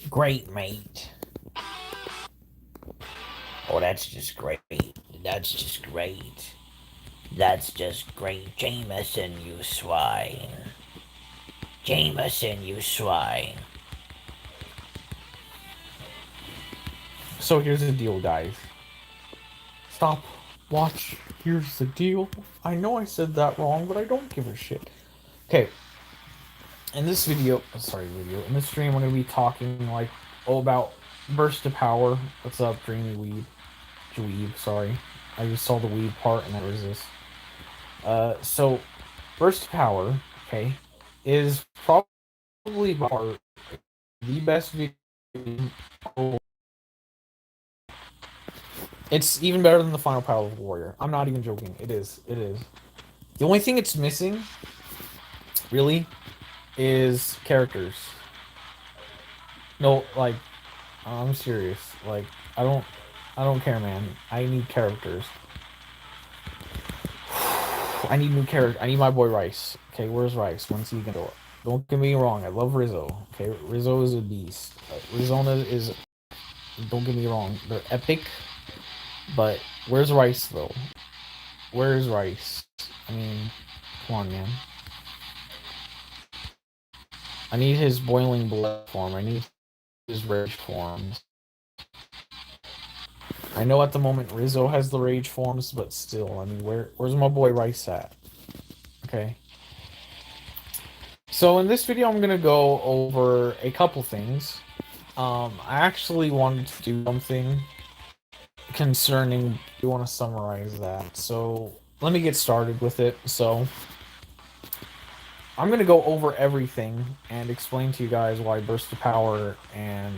Great, mate. Oh, that's just great. That's just great. That's just great. Jameson, you swine. Jameson, you swine. So here's the deal, guys. Stop. Watch. Here's the deal. I know I said that wrong, but I don't give a shit. Okay. In this in this stream, we're gonna be talking about burst of power. What's up, Dreamy Dweeb? Sorry, I just saw the weeb part and that was this. So burst of power, okay, is probably by far the best video. It's even better than the final Power of Warrior. I'm not even joking. It is. It is. The only thing it's missing, really, is characters. No, I'm serious. I don't care, man. I need characters. I need new character. I need my boy Rice. Okay, where's Rice? When's he gonna go? Don't get me wrong. I love Rizzo. Okay, Rizzo is a beast. Rizona is. Don't get me wrong. They're epic. But where's Rice though? Where's Rice? I mean, come on, man. I need his boiling blood form. I need his rage forms. I know at the moment Rizzo has the rage forms, but still, I mean, where's my boy Rice at? Okay. So in this video, I'm gonna go over a couple things. I actually wanted to do something concerning. You want to summarize that? So let me get started with it. So I'm gonna go over everything and explain to you guys why Burst of Power and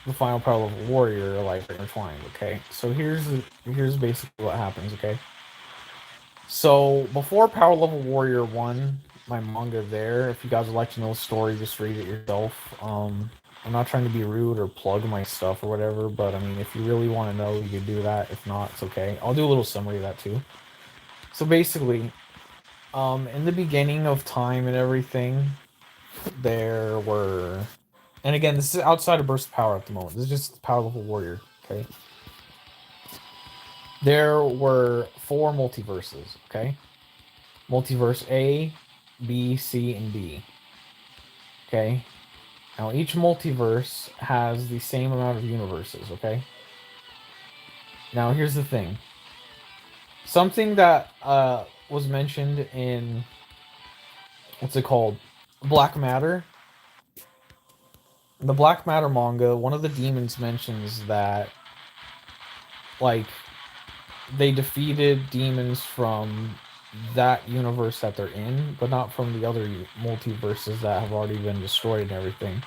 the final power level warrior are like intertwined. Okay, so here's basically what happens. Okay, so before power level warrior 1, my manga there, if you guys would like to know the story, just read it yourself. I'm not trying to be rude or plug my stuff or whatever, but I mean, if you really want to know, you can do that. If not, it's okay. I'll do a little summary of that too. So basically, in the beginning of time and everything, there were, and again, this is outside of burst of power at the moment. This is just power level warrior. Okay, there were 4 multiverses. Okay, multiverse A, B, C, and D. Okay, now each multiverse has the same amount of universes. Okay, now here's the thing. Something that was mentioned in, what's it called, Black Matter. In the Black Matter manga, one of the demons mentions that, like, they defeated demons from that universe that they're in, but not from the other multiverses that have already been destroyed and everything.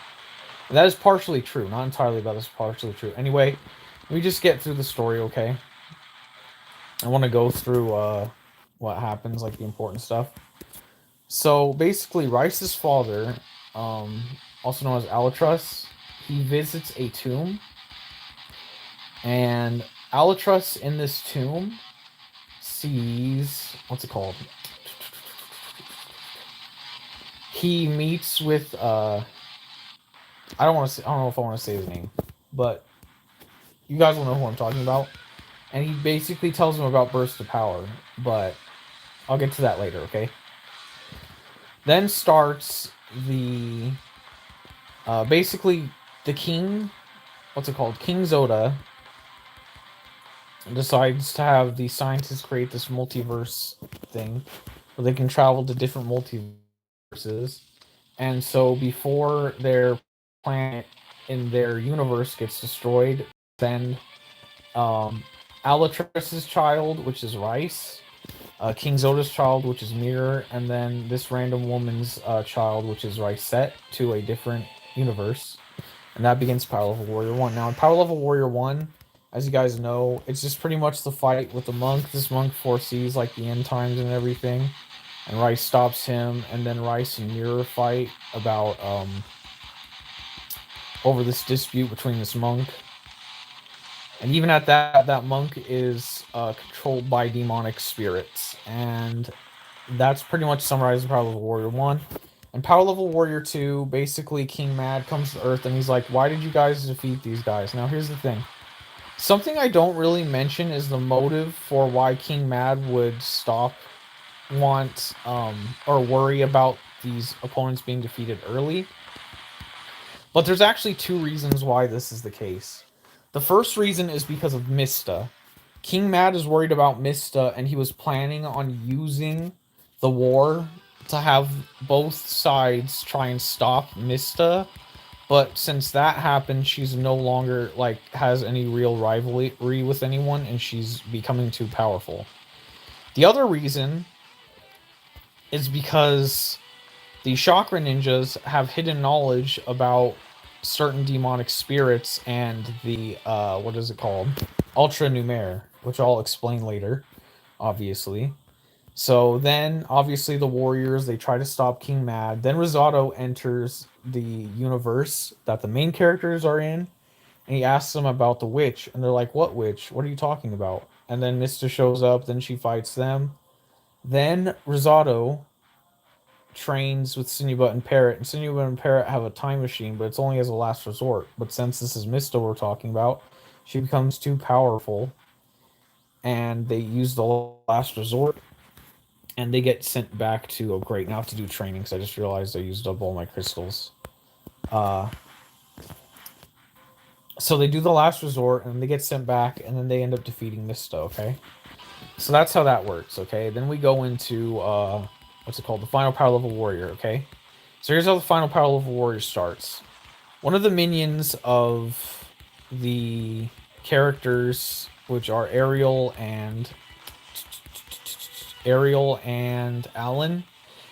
And that is partially true, not entirely, but that's partially true. Anyway, let me just get through the story, okay? I want to go through what happens, like the important stuff. So basically, Rice's father, um, also known as Alatrus, he visits a tomb, and Alatrus in this tomb sees, what's it called? He meets with I don't know if I want to say his name, but you guys will know who I'm talking about. And he basically tells him about Burst of Power, but I'll get to that later, okay? Then starts the basically the king, what's it called? King Zoda decides to have the scientists create this multiverse thing where they can travel to different multiverses. And so before their planet in their universe gets destroyed, then um, Alatrus's child, which is Rice, King Zoda's child, which is Mirror, and then this random woman's child, which is Rice, set to a different universe. And that begins Power Level Warrior 1. Now, in Power Level Warrior 1, as you guys know, it's just pretty much the fight with the monk. This monk foresees, like, the end times and everything. And Rice stops him, and then Rice and Mirror fight about, over this dispute between this monk. And even at that monk is controlled by demonic spirits. And that's pretty much summarized in Power Level Warrior 1. In Power Level Warrior 2, basically King Mad comes to Earth and he's like, why did you guys defeat these guys? Now here's the thing. Something I don't really mention is the motive for why King Mad would stop, want, or worry about these opponents being defeated early. But there's actually two reasons why this is the case. The first reason is because of Mista. King Mad is worried about Mista, and he was planning on using the war to have both sides try and stop Mista. But since that happened, she's no longer like has any real rivalry with anyone, and she's becoming too powerful. The other reason is because the chakra ninjas have hidden knowledge about certain demonic spirits and the what is it called, ultra numer, which I'll explain later, obviously. So then obviously the warriors, they try to stop King Mad. Then Rosado enters the universe that the main characters are in, and he asks them about the witch, and they're like, what witch, what are you talking about? And then Mista shows up, then she fights them. Then Rosado trains with Sinuba and Parrot, and Sinuba and Parrot have a time machine, but it's only as a last resort. But since this is Mista we're talking about, she becomes too powerful, and they use the last resort, and they get sent back to. Oh, great! Now I have to do training because I just realized I used up all my crystals. Uh, so they do the last resort, and they get sent back, and then they end up defeating Mista. Okay, so that's how that works. Okay, then we go into what's it called? The final power level warrior. Okay, so here's how the final power level warrior starts. One of the minions of the characters, which are Ariel and Alan,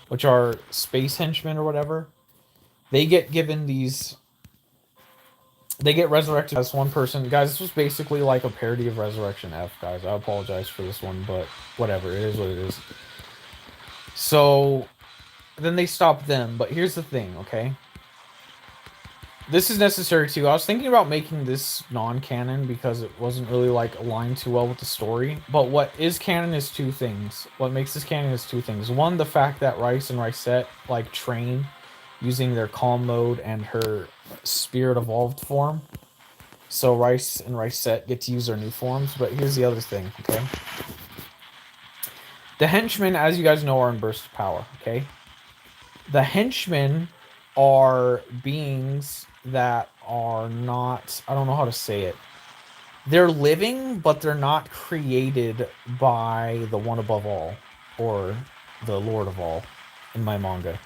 which are space henchmen or whatever, they get given these. They get resurrected as one person. Guys, this was basically like a parody of Resurrection F, guys. I apologize for this one, but whatever. It is what it is. So then they stop them. But here's the thing, okay? This is necessary too. I was thinking about making this non-canon because it wasn't really like aligned too well with the story. But what is canon is two things. What makes this canon is two things. One, the fact that Rice and Ricette like train using their calm mode and her spirit evolved form. So Rice and Ricette get to use their new forms. But here's the other thing, okay? The henchmen, as you guys know, are in burst of power, okay? The henchmen are beings that are not, I don't know how to say it. They're living, but they're not created by the one above all or the Lord of all in my manga.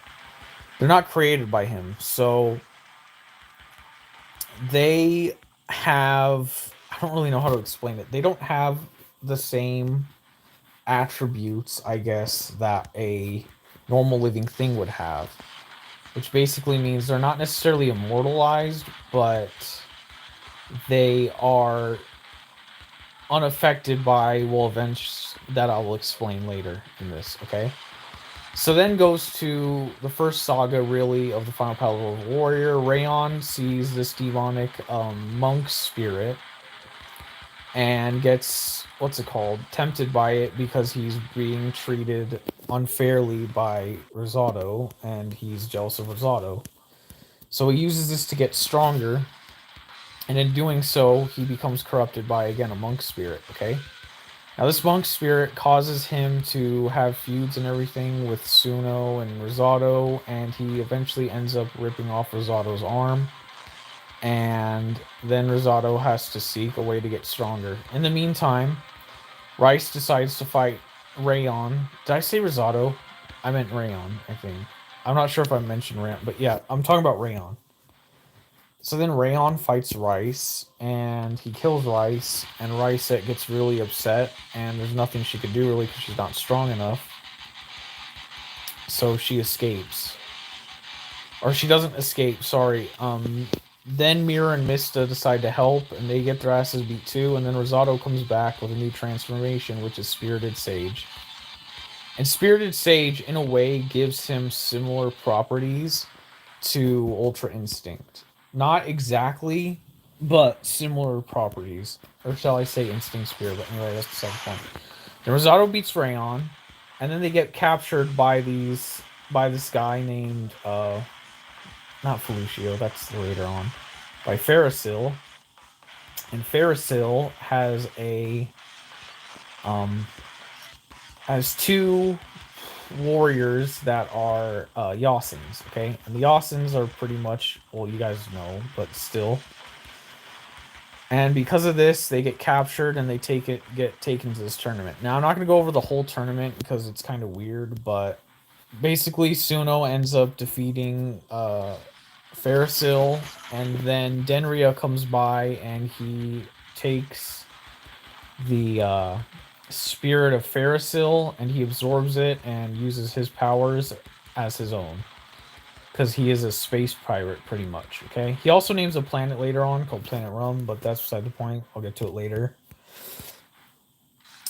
They're not created by him. So they have, I don't really know how to explain it. They don't have the same attributes, I guess, that a normal living thing would have, which basically means they're not necessarily immortalized, but they are unaffected by, well, events that I will explain later in this, okay? So then goes to the first saga, really, of the final power of warrior. Rayon sees this demonic monk spirit and gets, what's it called, tempted by it because he's being treated unfairly by Rosado, and he's jealous of Rosado. So he uses this to get stronger, and in doing so, he becomes corrupted by, again, a monk spirit, okay? Now, this monk spirit causes him to have feuds and everything with Suno and Rosado, and he eventually ends up ripping off Rosado's arm. And then Rosado has to seek a way to get stronger. In the meantime, Rice decides to fight Rayon. Did I say Rosado? I meant Rayon, I think. I'm not sure if I mentioned Rayon, but yeah, I'm talking about Rayon. So then Rayon fights Rice, and he kills Rice, and Rice gets really upset, and there's nothing she could do really because she's not strong enough. So she escapes. Or she doesn't escape, sorry. Then Mira and Mista decide to help, and they get their asses beat too, and then Rosado comes back with a new transformation, which is Spirited Sage. And Spirited Sage, in a way, gives him similar properties to Ultra Instinct. Not exactly, but similar properties. Or shall I say Instinct Spirit, but anyway, that's the second point. Then Rosado beats Rayon, and then they get captured by these by this guy named not Felucio, that's later on, by Farasil, and Farasil um has two warriors that are Yawsins, okay? And the Yawsins are pretty much, well, you guys know, but still. And because of this, they get captured and they get taken to this tournament. Now I'm not gonna go over the whole tournament because it's kind of weird, but basically Suno ends up defeating Farasil, and then Denria comes by and he takes the spirit of Farasil and he absorbs it and uses his powers as his own. Because he is a space pirate, pretty much, okay? He also names a planet later on called Planet Rum, but that's beside the point. I'll get to it later.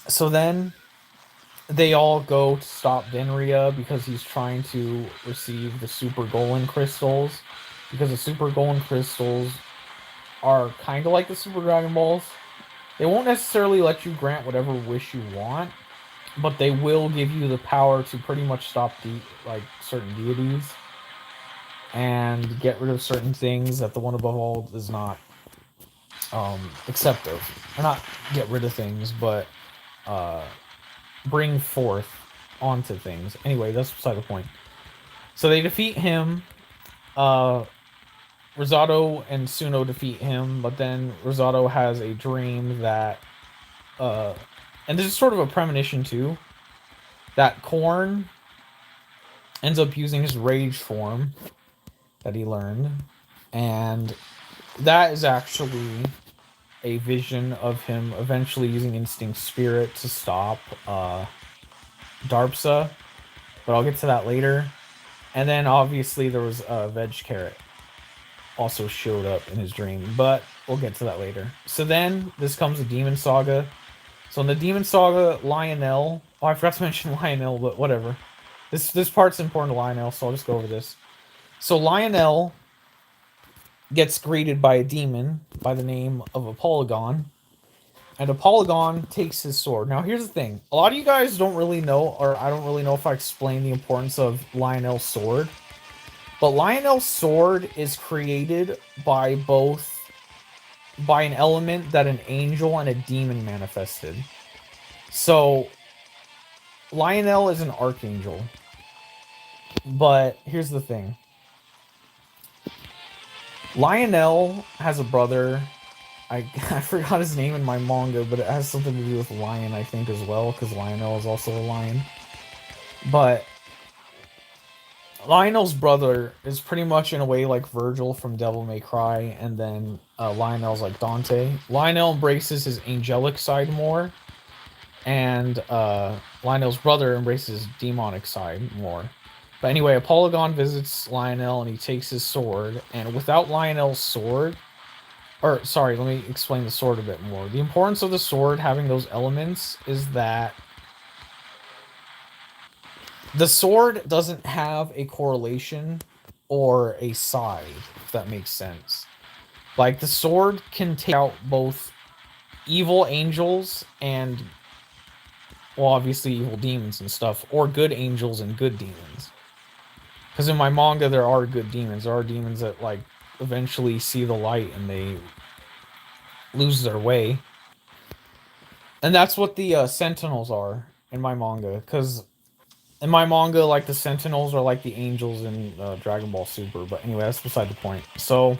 So then they all go to stop Denria because he's trying to receive the Super Golem crystals. Because the Super Golem crystals are kind of like the Super Dragon Balls. They won't necessarily let you grant whatever wish you want, but they will give you the power to pretty much stop certain deities and get rid of certain things that the one above all is not accept of. Or not get rid of things, but bring forth onto things. Anyway, that's beside the point. So they defeat him. Rosado and Suno defeat him, but then Rosado has a dream that and this is sort of a premonition too, that Korn ends up using his rage form that he learned, and that is actually a vision of him eventually using Instinct Spirit to stop Darpsa, but I'll get to that later. And then obviously there was Veg Carrot also showed up in his dream, but we'll get to that later. So then this comes to Demon Saga. So in the Demon Saga, Lionel. Oh, I forgot to mention Lionel, but whatever. This part's important to Lionel, so I'll just go over this. So Lionel gets greeted by a demon by the name of Apollygon, and Apollygon takes his sword. Now here's the thing: a lot of you guys don't really know, or I don't really know if I explain the importance of Lionel's sword. But Lionel's sword is created by an element that an angel and a demon manifested. So Lionel is an archangel. But here's the thing. Lionel has a brother. I forgot his name in my manga, but it has something to do with lion, I think, as well, because Lionel is also a lion. But Lionel's brother is pretty much in a way like Virgil from Devil May Cry, and then Lionel's like Dante. Lionel embraces his angelic side more, and Lionel's brother embraces his demonic side more. But anyway, Apollygon visits Lionel and he takes his sword, and without Lionel's sword, or sorry, let me explain the sword a bit more. The importance of the sword having those elements is that the sword doesn't have a correlation or a side, if that makes sense. Like, the sword can take out both evil angels and, well, obviously evil demons and stuff, or good angels and good demons. Because in my manga, there are good demons. There are demons that, like, eventually see the light and they lose their way. And that's what the Sentinels are in my manga. Because in my manga, like, the Sentinels are like the angels in Dragon Ball Super. But anyway, that's beside the point. So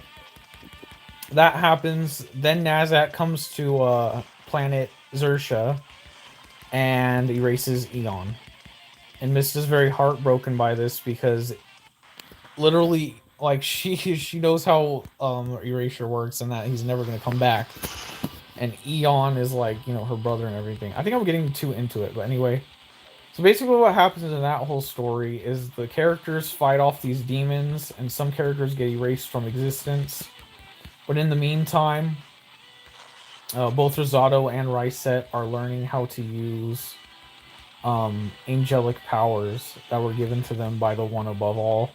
that happens. Then Nazat comes to planet Xersha and erases Eon. And Mist is very heartbroken by this because literally, like, she knows how erasure works and that he's never going to come back. And Eon is like, you know, her brother and everything. I think I'm getting too into it, but anyway. So basically what happens in that whole story is the characters fight off these demons, and some characters get erased from existence. But in the meantime, both Rosado and Ryset are learning how to use angelic powers that were given to them by the one above all.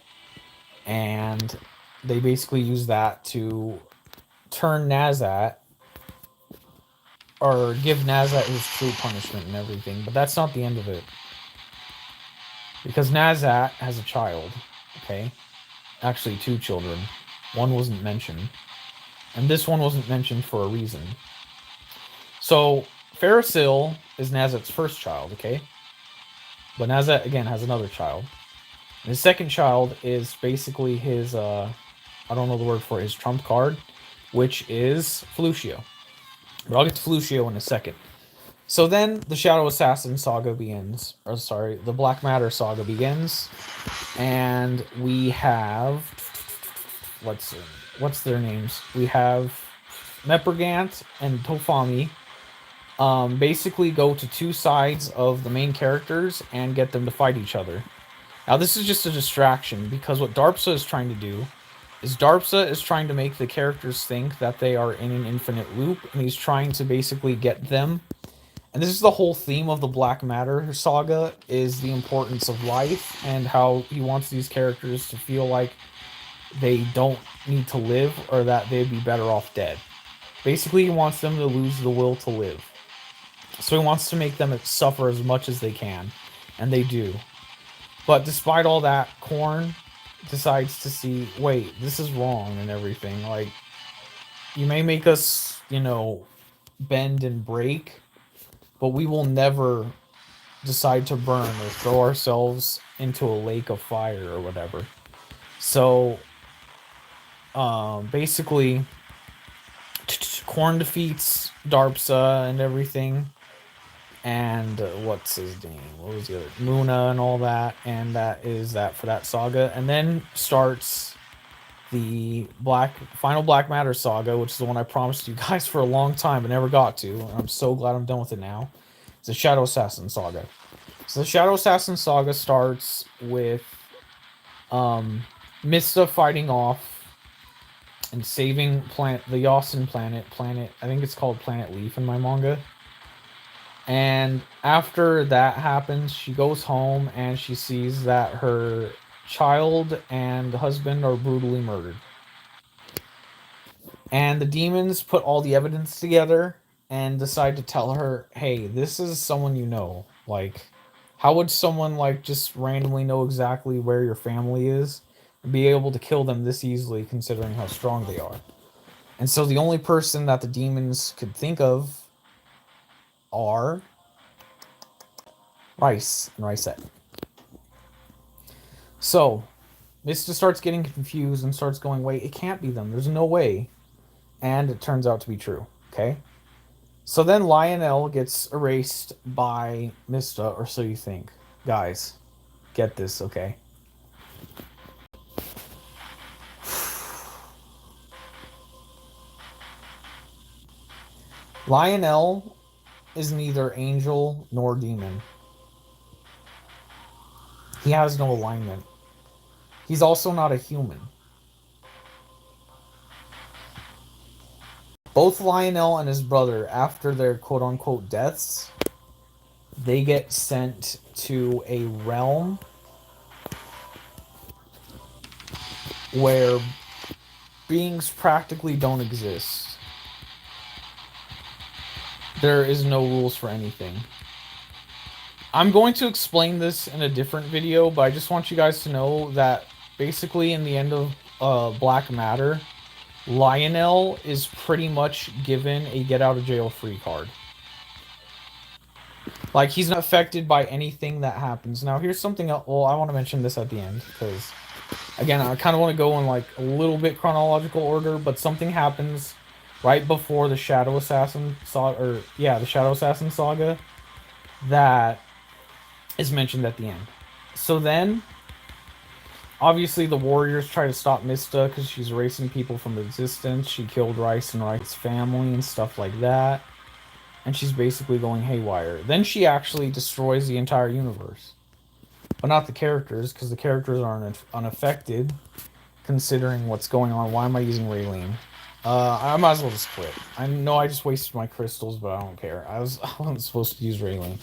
And they basically use that to turn Nazat, or give Nazat his true punishment and everything. But that's not the end of it. because Nazat has a child. Okay, actually two children. One wasn't mentioned, and this one wasn't mentioned for a reason. So Farasil is Nazat's first child. Okay, but Nazat again has another child. And his second child is basically his I don't know the word for it, his trump card, which is Felucio. But I'll get to Felucio in a second. So then the Shadow Assassin saga begins. Or sorry, the Black Matter saga begins. And we have what's their names? We have Mepergant and Tofami basically go to two sides of the main characters and get them to fight each other. Now this is just a distraction because what Darpsa is trying to do is Darpsa is trying to make the characters think that they are in an infinite loop, and he's trying to basically get them. And this is the whole theme of the Black Matter saga, is the importance of life and how he wants these characters to feel like they don't need to live or that they'd be better off dead. Basically, he wants them to lose the will to live. So he wants to make them suffer as much as they can, and they do. But despite all that, Korn decides to see, wait, this is wrong and everything. Like, you may make us, bend and break, but we will never decide to burn or throw ourselves into a lake of fire or whatever. So, basically, Korn defeats Darpsa and everything. And what's his name? What was the other? Muna and all that. And that is that for that saga. And then starts the final Black Matter saga, which is the one I promised you guys for a long time but never got to. And I'm so glad I'm done with it now. It's the Shadow Assassin saga. So the Shadow Assassin saga starts with Mista fighting off and saving the Yasin planet. I think it's called Planet Leaf in my manga. And after that happens, she goes home and she sees that her child and husband are brutally murdered. And the demons put all the evidence together and decide to tell her, hey, this is someone you know. Like, how would someone, like, just randomly know exactly where your family is and be able to kill them this easily considering how strong they are? And so the only person that the demons could think of are Rice and Ricette. So, Mista starts getting confused and starts going, wait, it can't be them. There's no way. And it turns out to be true. Okay? So then Lionel gets erased by Mista, or so you think. Guys, get this, okay? Lionel is neither angel nor demon. He has no alignment. He's also not a human. Both Lionel and his brother, after their quote-unquote deaths, they get sent to a realm where beings practically don't exist. There is no rules for anything. I'm going to explain this in a different video, but I just want you guys to know that basically in the end of Black Matter, Lionel is pretty much given a get out of jail free card. Like, he's not affected by anything that happens. Now, here's something else. Well, I want to mention this at the end, because, again, I kind of want to go in, like, a little bit chronological order, but something happens right before the Shadow Assassin saga, the Shadow Assassin saga, that is mentioned at the end. So then, obviously, the warriors try to stop Mista because she's erasing people from existence. She killed Rice and Rice's family and stuff like that. And she's basically going haywire. Then she actually destroys the entire universe. But not the characters, because the characters are unaffected, considering what's going on. Why am I using Raylene? I might as well just quit. I know I just wasted my crystals, but I don't care. I wasn't supposed to use Raylene.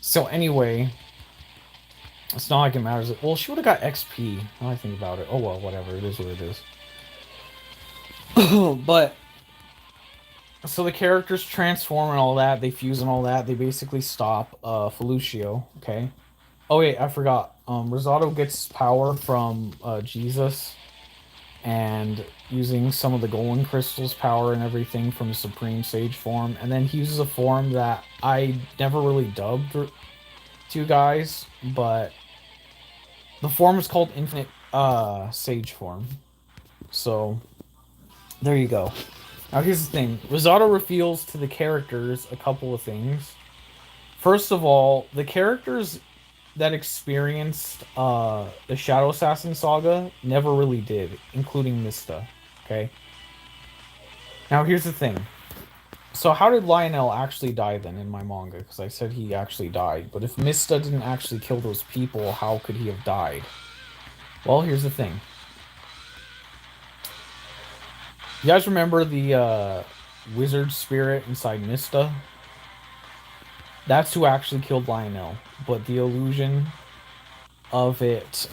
So anyway, it's not like it matters. Well, she would have got XP. Now I think about it. Oh well, whatever. It is what it is. But so the characters transform and all that. They fuse and all that. They basically stop Felucio. Okay. Oh wait, I forgot. Rosado gets power from Jesus and using some of the golden crystals power and everything from the Supreme Sage form, and then he uses a form that I never really dubbed to you guys, but the form is called Infinite Sage form. So there you go. Now here's the thing. Rosado reveals to the characters a couple of things. First of all, the characters that experienced the Shadow Assassin saga never really did, including Mista. Okay. Now here's the thing. So how did Lionel actually die then in my manga? Because I said he actually died. But if Mista didn't actually kill those people, how could he have died? Well, here's the thing. You guys remember the wizard spirit inside Mista? That's who actually killed Lionel. But the illusion of it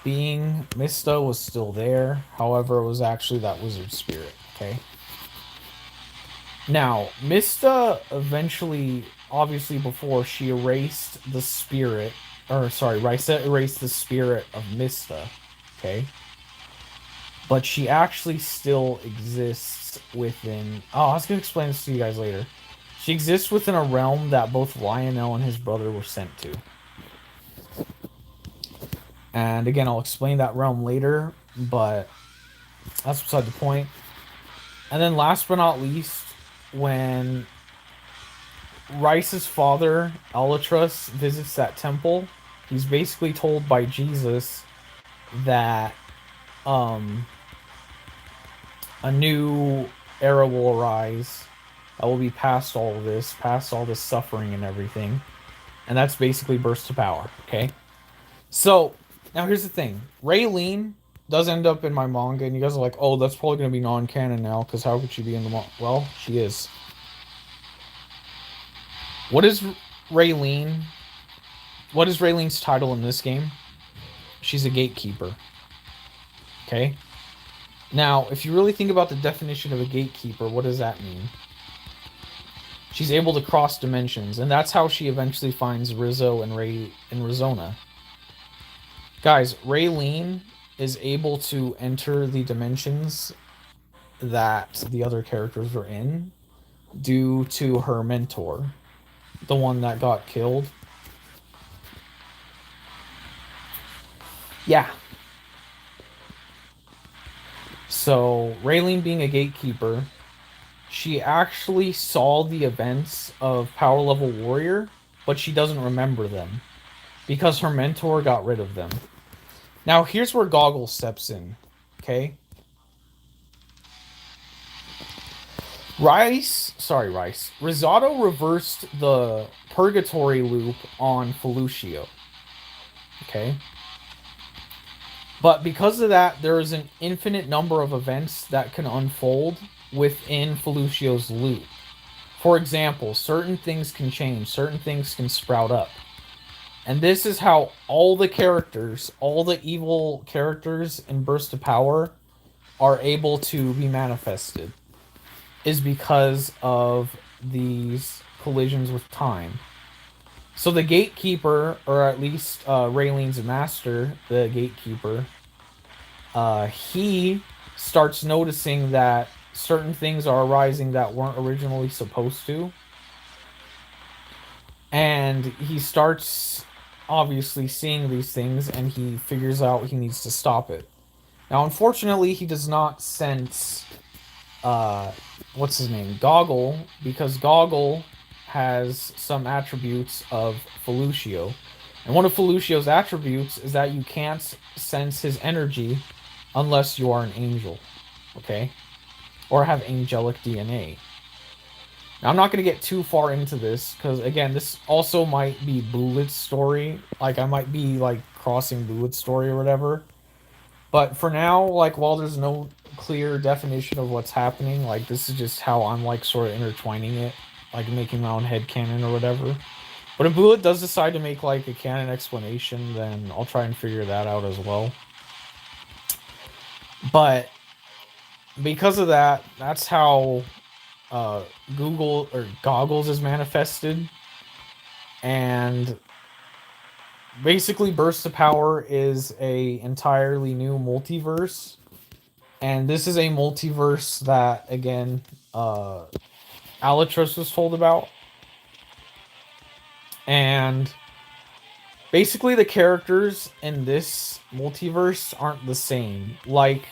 being Mista was still there. However, it was actually that wizard spirit. Okay. Now, Mista eventually, obviously, before she erased the spirit, or sorry, Risa erased the spirit of Mista. Okay. But she actually still exists within. Oh, I was gonna explain this to you guys later. She exists within a realm that both Lionel and his brother were sent to. And again, I'll explain that realm later, but that's beside the point. And then last but not least, when Rice's father, Elytras, visits that temple, he's basically told by Jesus that um a new era will arise that will be past all of this, past all this suffering and everything. And that's basically burst to power, okay? So, now here's the thing. Raylene does end up in my manga, and you guys are like, oh, that's probably going to be non-canon now, because how could she be in the manga? Well, she is. What is Raylene? What is Raylene's title in this game? She's a gatekeeper. Okay? Now, if you really think about the definition of a gatekeeper, what does that mean? She's able to cross dimensions, and that's how she eventually finds Rizzo and Ray and Rizona. Guys, Raylene is able to enter the dimensions that the other characters are in due to her mentor, the one that got killed. Yeah. So, Raylene being a gatekeeper, she actually saw the events of Power Level Warrior, but she doesn't remember them because her mentor got rid of them. Now, here's where Goggle steps in, okay? Risotto reversed the purgatory loop on Felucio, okay? But because of that, there is an infinite number of events that can unfold within Felucio's loop. For example, certain things can change, certain things can sprout up. And this is how all the characters, all the evil characters in Burst of Power are able to be manifested. Is because of these collisions with time. So the gatekeeper, or at least Raylene's master, the gatekeeper, he starts noticing that certain things are arising that weren't originally supposed to. And he starts obviously seeing these things, and he figures out he needs to stop it. Now, unfortunately, he does not sense what's his name? Goggle, because Goggle has some attributes of Felucio. And one of Felucio's attributes is that you can't sense his energy unless you are an angel. Okay? Or have angelic DNA. Now, I'm not going to get too far into this, because, again, this also might be Bullet's story. Like, I might be, like, crossing Bullet's story or whatever. But for now, like, while there's no clear definition of what's happening, like, this is just how I'm, like, sort of intertwining it, like, making my own headcanon or whatever. But if Bullet does decide to make, like, a canon explanation, then I'll try and figure that out as well. But because of that, that's how Goggles is manifested. And basically Burst of Power is a entirely new multiverse, and this is a multiverse that again, uh, Alatros was told about, and basically the characters in this multiverse aren't the same. Like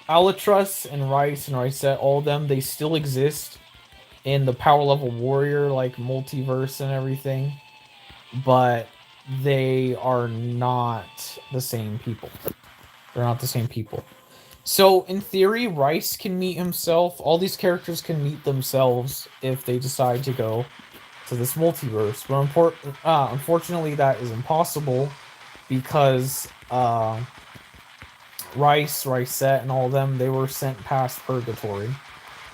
Alatros and Rice and Ricette, all of them, they still exist in the Power Level Warrior like multiverse and everything, but they are not the same people. They're not the same people. So in theory, Rice can meet himself. All these characters can meet themselves if they decide to go to this multiverse. But unfortunately, that is impossible because Rice, Ricette, and all of them, they were sent past purgatory.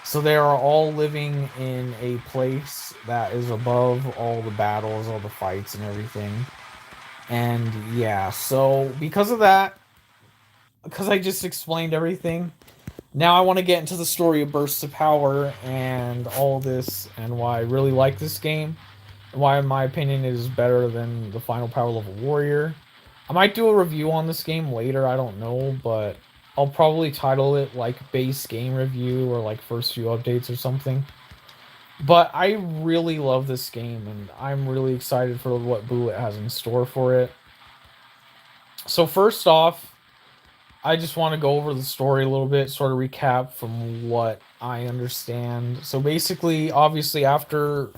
So they are all living in a place that is above all the battles, all the fights, and everything. And yeah, so because of that, because I just explained everything, now I want to get into the story of Bursts of Power and all this, and why I really like this game, and why, in my opinion, it is better than the final Power Level Warrior. I might do a review on this game later, I don't know, but I'll probably title it like base game review or like first few updates or something. But I really love this game, and I'm really excited for what Bullet has in store for it. So first off, I just want to go over the story a little bit, sort of recap from what I understand. So basically, obviously, after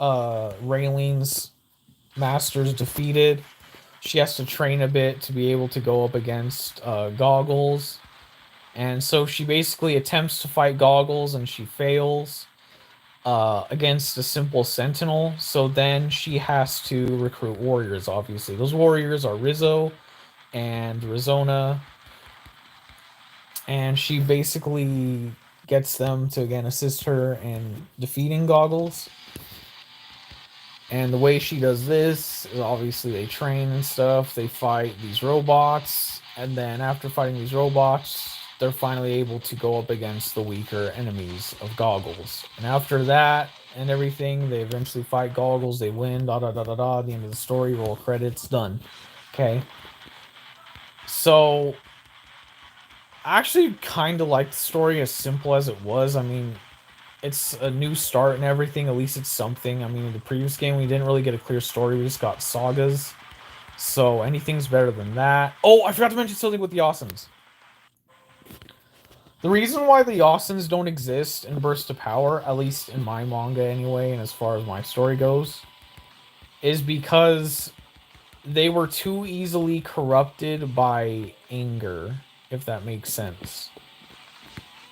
Raylene's master's defeated, she has to train a bit to be able to go up against Goggles. And so she basically attempts to fight Goggles and she fails against a simple Sentinel. So then she has to recruit warriors, obviously. Those warriors are Rizzo and Rizona, and she basically gets them to again assist her in defeating Goggles. And the way she does this is obviously they train and stuff, they fight these robots, and then after fighting these robots, they're finally able to go up against the weaker enemies of Goggles. And after that and everything, they eventually fight Goggles, they win, da da da da da, the end of the story, roll credits, done. Okay. So I actually kind of like the story as simple as it was. I mean, it's a new start and everything. At least it's something. I mean, in the previous game, we didn't really get a clear story. We just got sagas. So anything's better than that. Oh, I forgot to mention something with the Awesomes. The reason why the Awesomes don't exist in Burst of Power, at least in my manga anyway, and as far as my story goes, is because they were too easily corrupted by anger, if that makes sense.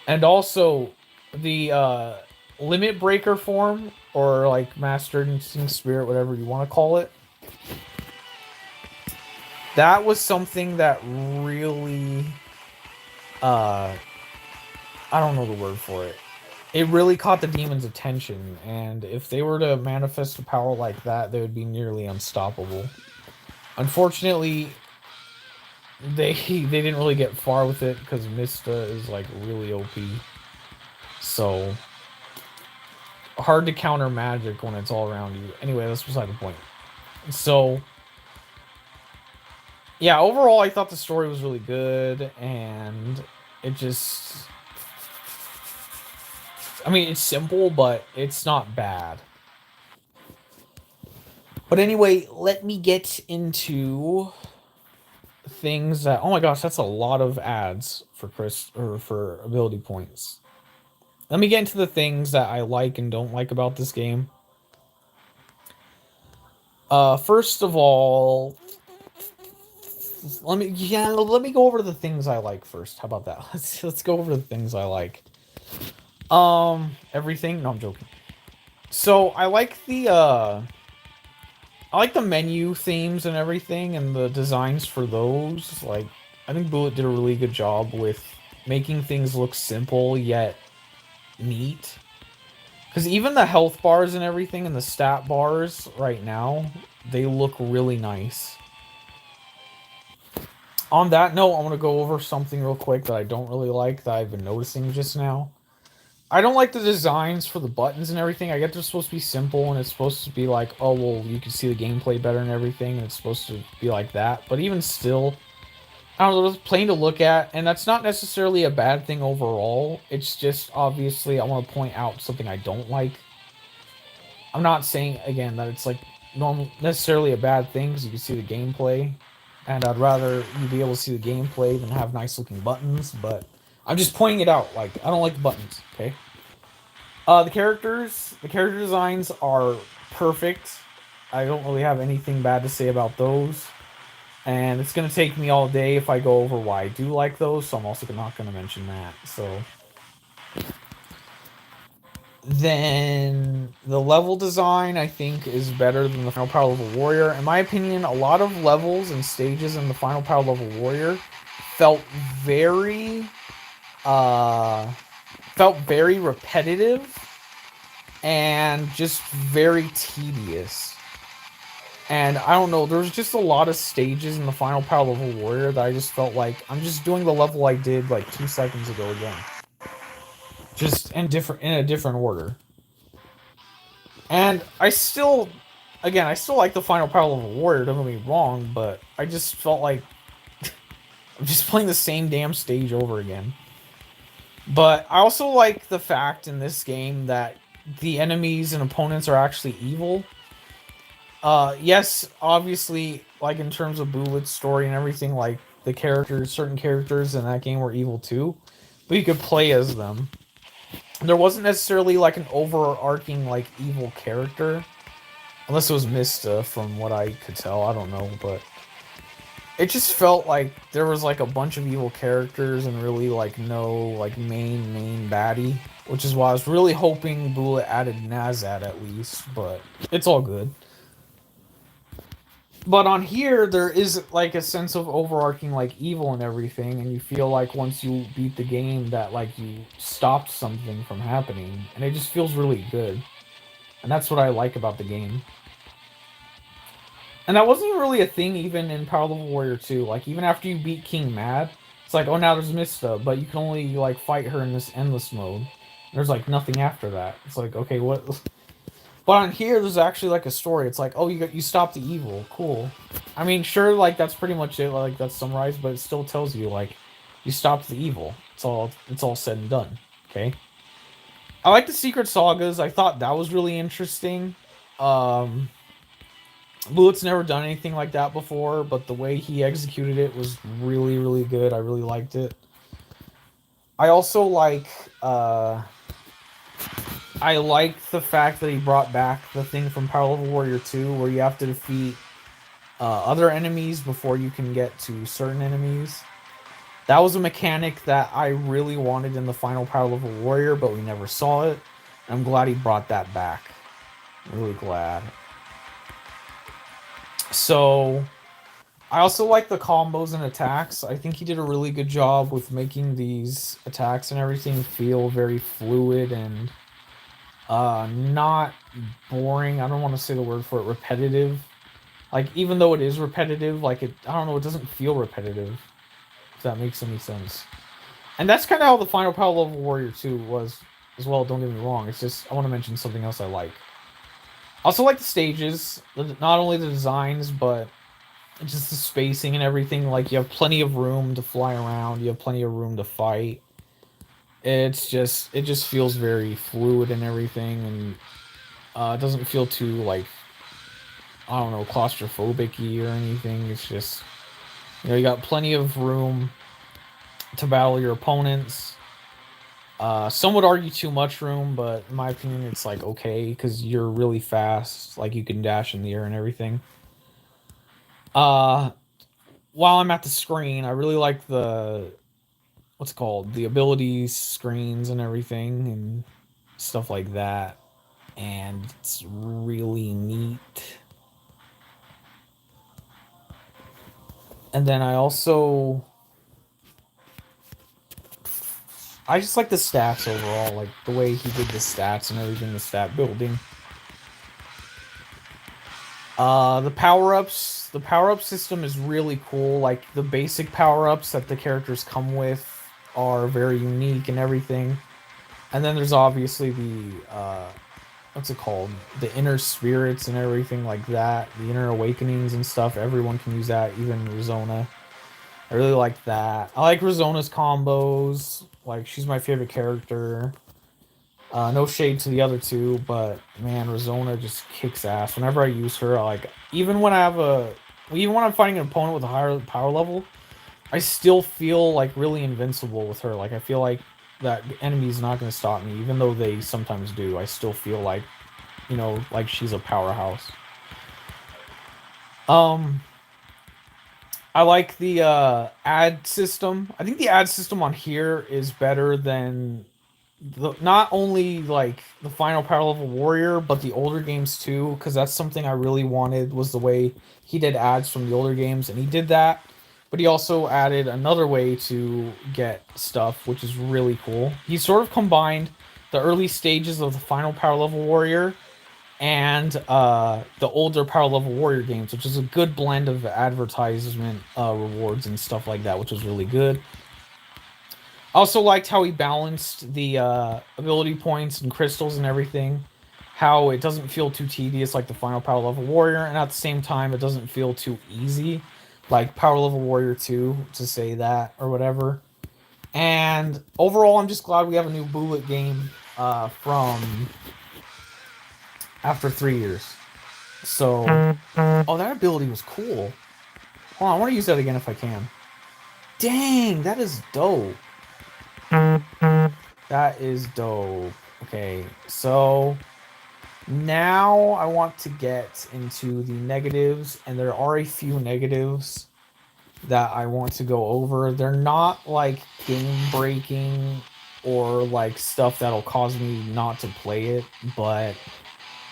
And also, the limit breaker form, or like master instinct spirit, whatever you want to call it, that was something that really I don't know the word for it. It really caught the demon's attention, and if they were to manifest a power like that, they would be nearly unstoppable. Unfortunately, they didn't really get far with it because Mista is like really OP. So hard to counter magic when it's all around you. Anyway, that's beside the point. So yeah, overall I thought the story was really good, and it just, I mean, it's simple, but it's not bad. But anyway, let me get into things that, oh my gosh, that's a lot of ads for Chris, or for ability points. Let me get into the things that I like and don't like about this game. First of all, let me go over the things I like first. How about that? Let's go over the things I like. Everything. No, I'm joking. So I like the menu themes and everything, and the designs for those. Like, I think Bullet did a really good job with making things look simple yet neat. Because even the health bars and everything, and the stat bars right now, they look really nice. On that note, I want to go over something real quick that I don't really like that I've been noticing just now. I don't like the designs for the buttons and everything. I get they're supposed to be simple and it's supposed to be like, oh well, you can see the gameplay better and everything, and it's supposed to be like that. But even still, I don't know, it's plain to look at, and that's not necessarily a bad thing overall. It's just obviously I want to point out something I don't like. I'm not saying again that it's like normal necessarily a bad thing because you can see the gameplay, and I'd rather you be able to see the gameplay than have nice looking buttons. But I'm just pointing it out. Like I don't like the buttons. Okay. The character designs are perfect. I don't really have anything bad to say about those. And it's gonna take me all day if I go over why I do like those, so I'm also not gonna mention that. So then the level design I think is better than the Final Power Level Warrior. In my opinion, a lot of levels and stages in the Final Power Level Warrior felt very uh felt very repetitive and just very tedious. And I don't know, there's just a lot of stages in the Final Power Level Warrior that I just felt like I'm just doing the level I did like 2 seconds ago again. Just in a different order. And I still again, I still like the Final Power Level Warrior, don't get me wrong, but I just felt like I'm just playing the same damn stage over again. But I also like the fact in this game that the enemies and opponents are actually evil. Yes, obviously, like in terms of Bullit's story and everything, like the characters, certain characters in that game were evil too, but you could play as them. There wasn't necessarily like an overarching like evil character, unless it was Mista, from what I could tell. I don't know, but it just felt like there was like a bunch of evil characters and really like no like main baddie, which is why I was really hoping Bullet added Nazat at least, but it's all good. But on here there is like a sense of overarching like evil and everything, and you feel like once you beat the game that like you stopped something from happening, and it just feels really good. And that's what I like about the game. And that wasn't even really a thing even in Power Level Warrior 2. Like even after you beat King Mad, it's like, oh, now there's Mista, but you can only like fight her in this endless mode. There's like nothing after that. It's like, okay, what? But on here, there's actually like a story. It's like, oh, you stopped the evil. Cool. I mean, sure, like that's pretty much it. Like that's summarized, but it still tells you like you stopped the evil. It's all said and done. Okay. I like the secret sagas. I thought that was really interesting. Um, Bullet's never done anything like that before, but the way he executed it was really, really good. I really liked it. I also like I like the fact that he brought back the thing from Power Level Warrior 2 where you have to defeat other enemies before you can get to certain enemies. That was a mechanic that I really wanted in the final Power Level Warrior, but we never saw it. I'm glad he brought that back. Really glad. So, I also like the combos and attacks. I think he did a really good job with making these attacks and everything feel very fluid and not boring. I don't want to say the word for it, repetitive. Like even though it is repetitive, like I don't know, it doesn't feel repetitive. If that makes any sense. And that's kind of how the final Power Level Warrior 2 was as well, don't get me wrong. It's just I want to mention something else I like. I also like the stages, not only the designs, but just the spacing and everything. Like you have plenty of room to fly around, you have plenty of room to fight. It just feels very fluid and everything, and it doesn't feel too like I don't know claustrophobic-y or anything. It's just you got plenty of room to battle your opponents. Some would argue too much room, but in my opinion, it's like okay because you're really fast, like you can dash in the air and everything. Uh, while I'm at the screen, I really like the what's it called the abilities screens and everything and stuff like that, and it's really neat. And then I just like the stats overall, like the way he did the stats and everything, the stat building. The power up system is really cool. Like the basic power ups that the characters come with are very unique and everything. And then there's obviously the what's it called? The inner spirits and everything like that. The inner awakenings and stuff. Everyone can use that, even Rizona. I really like that. I like Rizona's combos. Like she's my favorite character. No shade to the other two, but man, Rizona just kicks ass. Whenever I use her, I like even when I'm fighting an opponent with a higher power level, I still feel like really invincible with her. Like I feel like that enemy is not going to stop me, even though they sometimes do. I still feel like like she's a powerhouse. Um, I like the ad system. I think the ad system on here is better than not only like the final power level warrior, but the older games too, because that's something I really wanted was the way he did ads from the older games, and he did that. But he also added another way to get stuff, which is really cool. He sort of combined the early stages of the final power level warrior and the older power level warrior games, which is a good blend of advertisement rewards and stuff like that, which was really good. I also liked how he balanced the ability points and crystals and everything. How it doesn't feel too tedious like the final power level warrior, and at the same time, it doesn't feel too easy like power level warrior 2, to say that or whatever. And overall, I'm just glad we have a new bullet game from after 3 years. So, oh, that ability was cool. Hold on, I want to use that again if I can. Dang, that is dope. That is dope. Okay, so now I want to get into the negatives, and there are a few negatives that I want to go over. They're not like game breaking or like stuff that'll cause me not to play it, but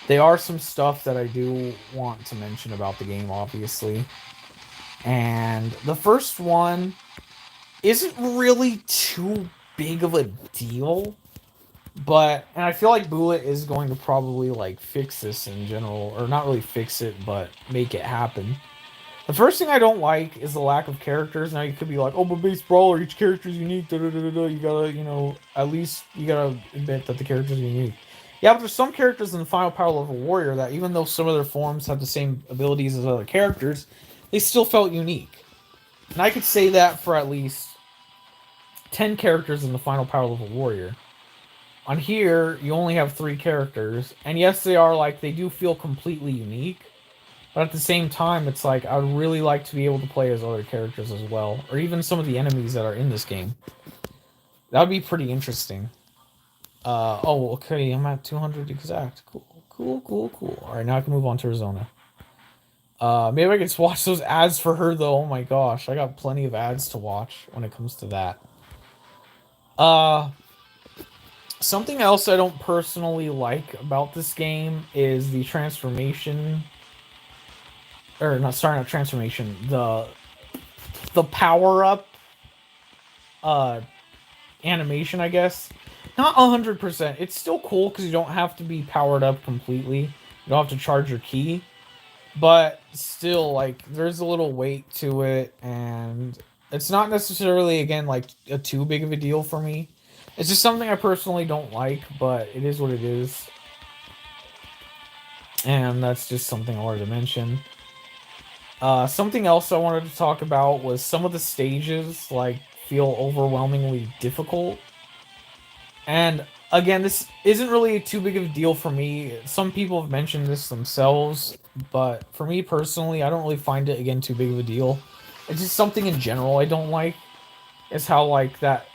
they are some stuff that I do want to mention about the game, obviously. And the first one isn't really too big of a deal, but and I feel like Bullet is going to probably like fix this in general, or not really fix it, but make it happen. The first thing I don't like is the lack of characters. Now you could be like, oh, but base brawler, each character is unique. Da, da, da, da, da. You gotta, at least you gotta admit that the characters are unique. Yeah, but there's some characters in the final power level warrior that even though some of their forms have the same abilities as other characters, they still felt unique. And I could say that for at least 10 characters in the final power level warrior. On here, you only have 3 characters, and yes, they are like they do feel completely unique, but at the same time, it's like I would really like to be able to play as other characters as well, or even some of the enemies that are in this game. That would be pretty interesting. Oh, okay, I'm at 200 exact. Cool, cool, cool, cool. All right, now I can move on to Arizona. Maybe I could just watch those ads for her though. Oh my gosh, I got plenty of ads to watch when it comes to that. Uh, Something else I don't personally like about this game is the transformation, or not, sorry, not transformation. The power up uh animation, I guess. Not 100%. It's still cool because you don't have to be powered up completely. You don't have to charge your key, but still, like, there's a little weight to it, and it's not necessarily again like a too big of a deal for me. It's just something I personally don't like, but it is what it is. And that's just something I wanted to mention. Something else I wanted to talk about was some of the stages like feel overwhelmingly difficult. And again, this isn't really too big of a deal for me. Some people have mentioned this themselves, but for me personally, I don't really find it again too big of a deal. It's just something in general I don't like. Is how like that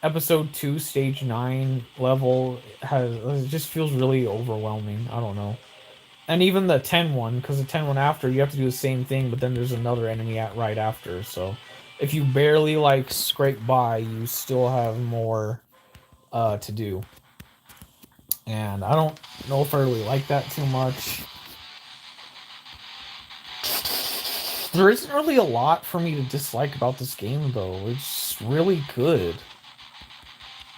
episode 2 stage 9 level has, it just feels really overwhelming. I don't know. And even the 10 one, because the 10 one after, you have to do the same thing, but then there's another enemy at right after. So if you barely like scrape by, you still have more to do. And I don't know if I really like that too much. There isn't really a lot for me to dislike about this game, though. It's really good.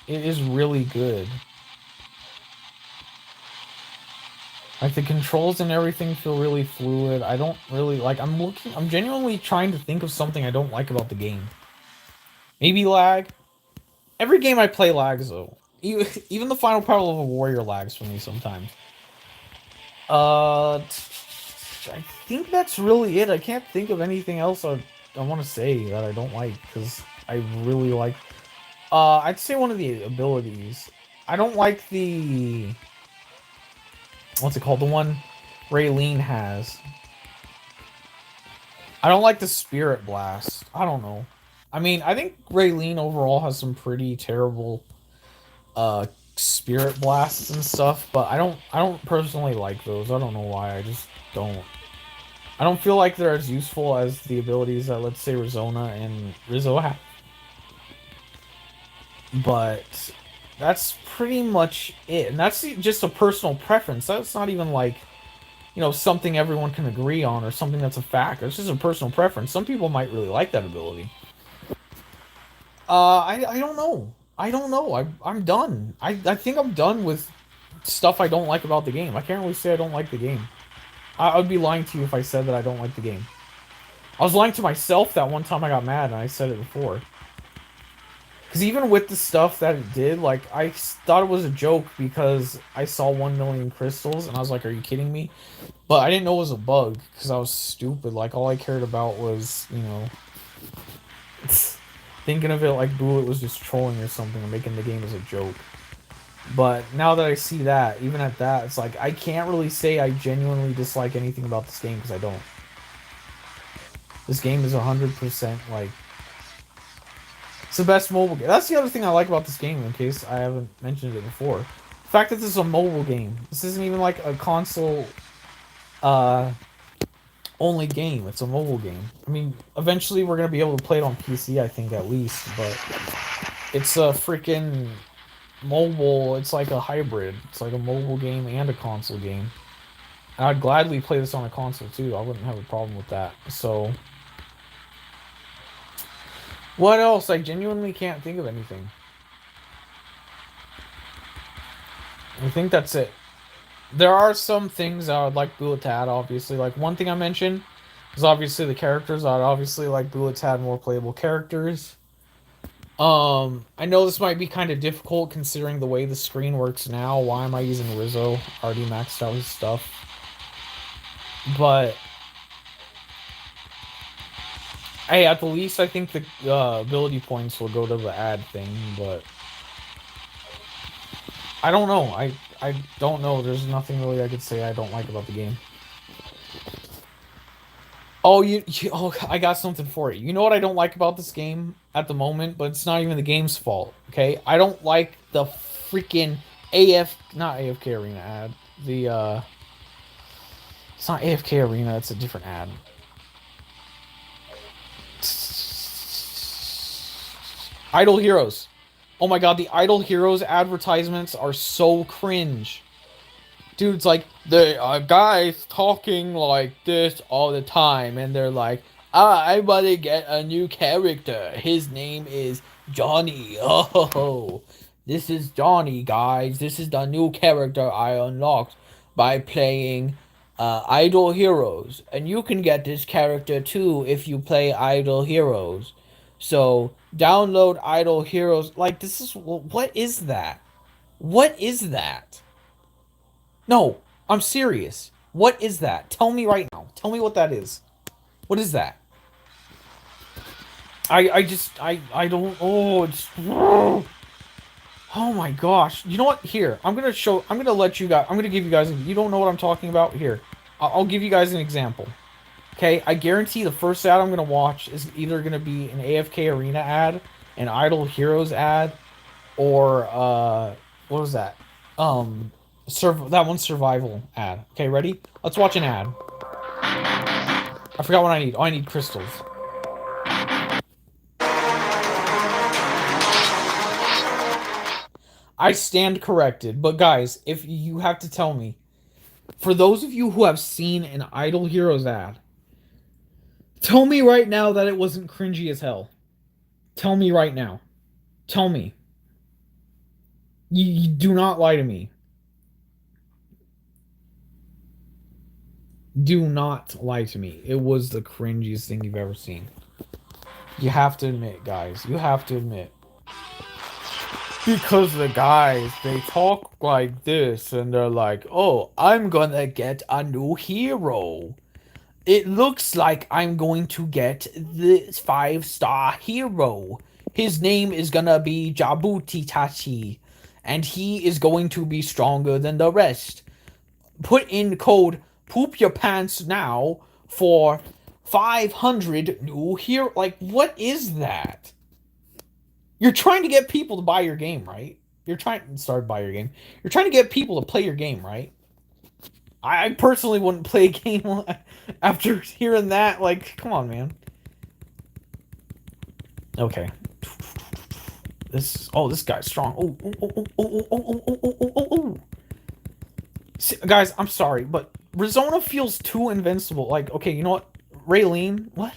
It is really good. Like the controls and everything feel really fluid. I don't really like. I'm genuinely trying to think of something I don't like about the game. Maybe lag. Every game I play lags though. Even the final battle of a warrior lags for me sometimes. I think that's really it. I can't think of anything else I want to say that I don't like because I really like. I'd say one of the abilities. I don't like the what's it called? The one Raylene has. I don't like the Spirit Blast. I don't know. I mean, I think Raylene overall has some pretty terrible uh Spirit Blasts and stuff, but I don't personally like those. I don't know why. I just don't. I don't feel like they're as useful as the abilities that, let's say, Rizona and Rizzo have. But that's pretty much it. And that's just a personal preference. That's not even like, something everyone can agree on or something that's a fact. It's just a personal preference. Some people might really like that ability. I don't know. I don't know. I'm done. I think I'm done with stuff I don't like about the game. I can't really say I don't like the game. I would be lying to you if I said that I don't like the game. I was lying to myself that one time I got mad and I said it before. Because even with the stuff that it did, like, I thought it was a joke because I saw 1 million crystals and I was like, are you kidding me? But I didn't know it was a bug because I was stupid. Like, all I cared about was, thinking of it like Bullet was just trolling or something and making the game as a joke. But now that I see that, even at that, it's like, I can't really say I genuinely dislike anything about this game because I don't. This game is 100% like, it's the best mobile game. That's the other thing I like about this game, in case I haven't mentioned it before. The fact that this is a mobile game. This isn't even like a console uh only game. It's a mobile game. I mean, eventually we're gonna be able to play it on PC, I think, at least, but it's a freaking mobile, it's like a hybrid. It's like a mobile game and a console game. And I'd gladly play this on a console too. I wouldn't have a problem with that. So what else? I genuinely can't think of anything. I think that's it. There are some things I would like Bullet to add, obviously. Like, one thing I mentioned is obviously the characters. I'd obviously like Bullet to add more playable characters. I know this might be kind of difficult considering the way the screen works now. Why am I using Rizzo? Already maxed out his stuff. But hey, at the least I think the ability points will go to the ad thing, but I don't know. I don't know. There's nothing really I could say I don't like about the game. Oh, oh, I got something for you. You know what I don't like about this game at the moment, but it's not even the game's fault. Okay, I don't like the freaking not AFK Arena ad. It's not AFK Arena. It's a different ad. Idle Heroes. Oh my god, the Idle Heroes advertisements are so cringe. Dude's like, the guys talking like this all the time, and they're like, I want to get a new character. His name is Johnny. Oh, this is Johnny, guys. This is the new character I unlocked by playing Idle Heroes. And you can get this character too if you play Idle Heroes. So, download Idle Heroes. Like, this is, what is that? What is that? No, I'm serious. What is that? Tell me right now. Tell me what that is. What is that? I don't. Oh, it's. Oh my gosh. You know what? Here, I'm gonna let you guys. I'm gonna give you guys. You don't know what I'm talking about? Here, I'll give you guys an example. Okay, I guarantee the first ad I'm gonna watch is either gonna be an AFK Arena ad, an Idle Heroes ad, or what was that? That one's survival ad. Okay, ready? Let's watch an ad. I forgot what I need. Oh, I need crystals. I stand corrected. But guys, if you have to tell me, for those of you who have seen an Idle Heroes ad, tell me right now that it wasn't cringy as hell. Tell me right now. Tell me. You do not lie to me. Do not lie to me. It was the cringiest thing you've ever seen. You have to admit, guys. You have to admit. Because the guys, they talk like this and they're like, oh, I'm gonna get a new hero. It looks like I'm going to get this 5-star hero. His name is gonna be Jabuti Tachi, and he is going to be stronger than the rest. Put in code poop your pants now for 500 new hero. Like, what is that? You're trying to get people to buy your game, right? You're trying to start buy your game. You're trying to get people to play your game, right? I personally wouldn't play a game after hearing that. Like, come on, man. Okay. This guy's strong. Oh. See, guys, I'm sorry, but Rizona feels too invincible. Like, okay, you know what? Raylene, what?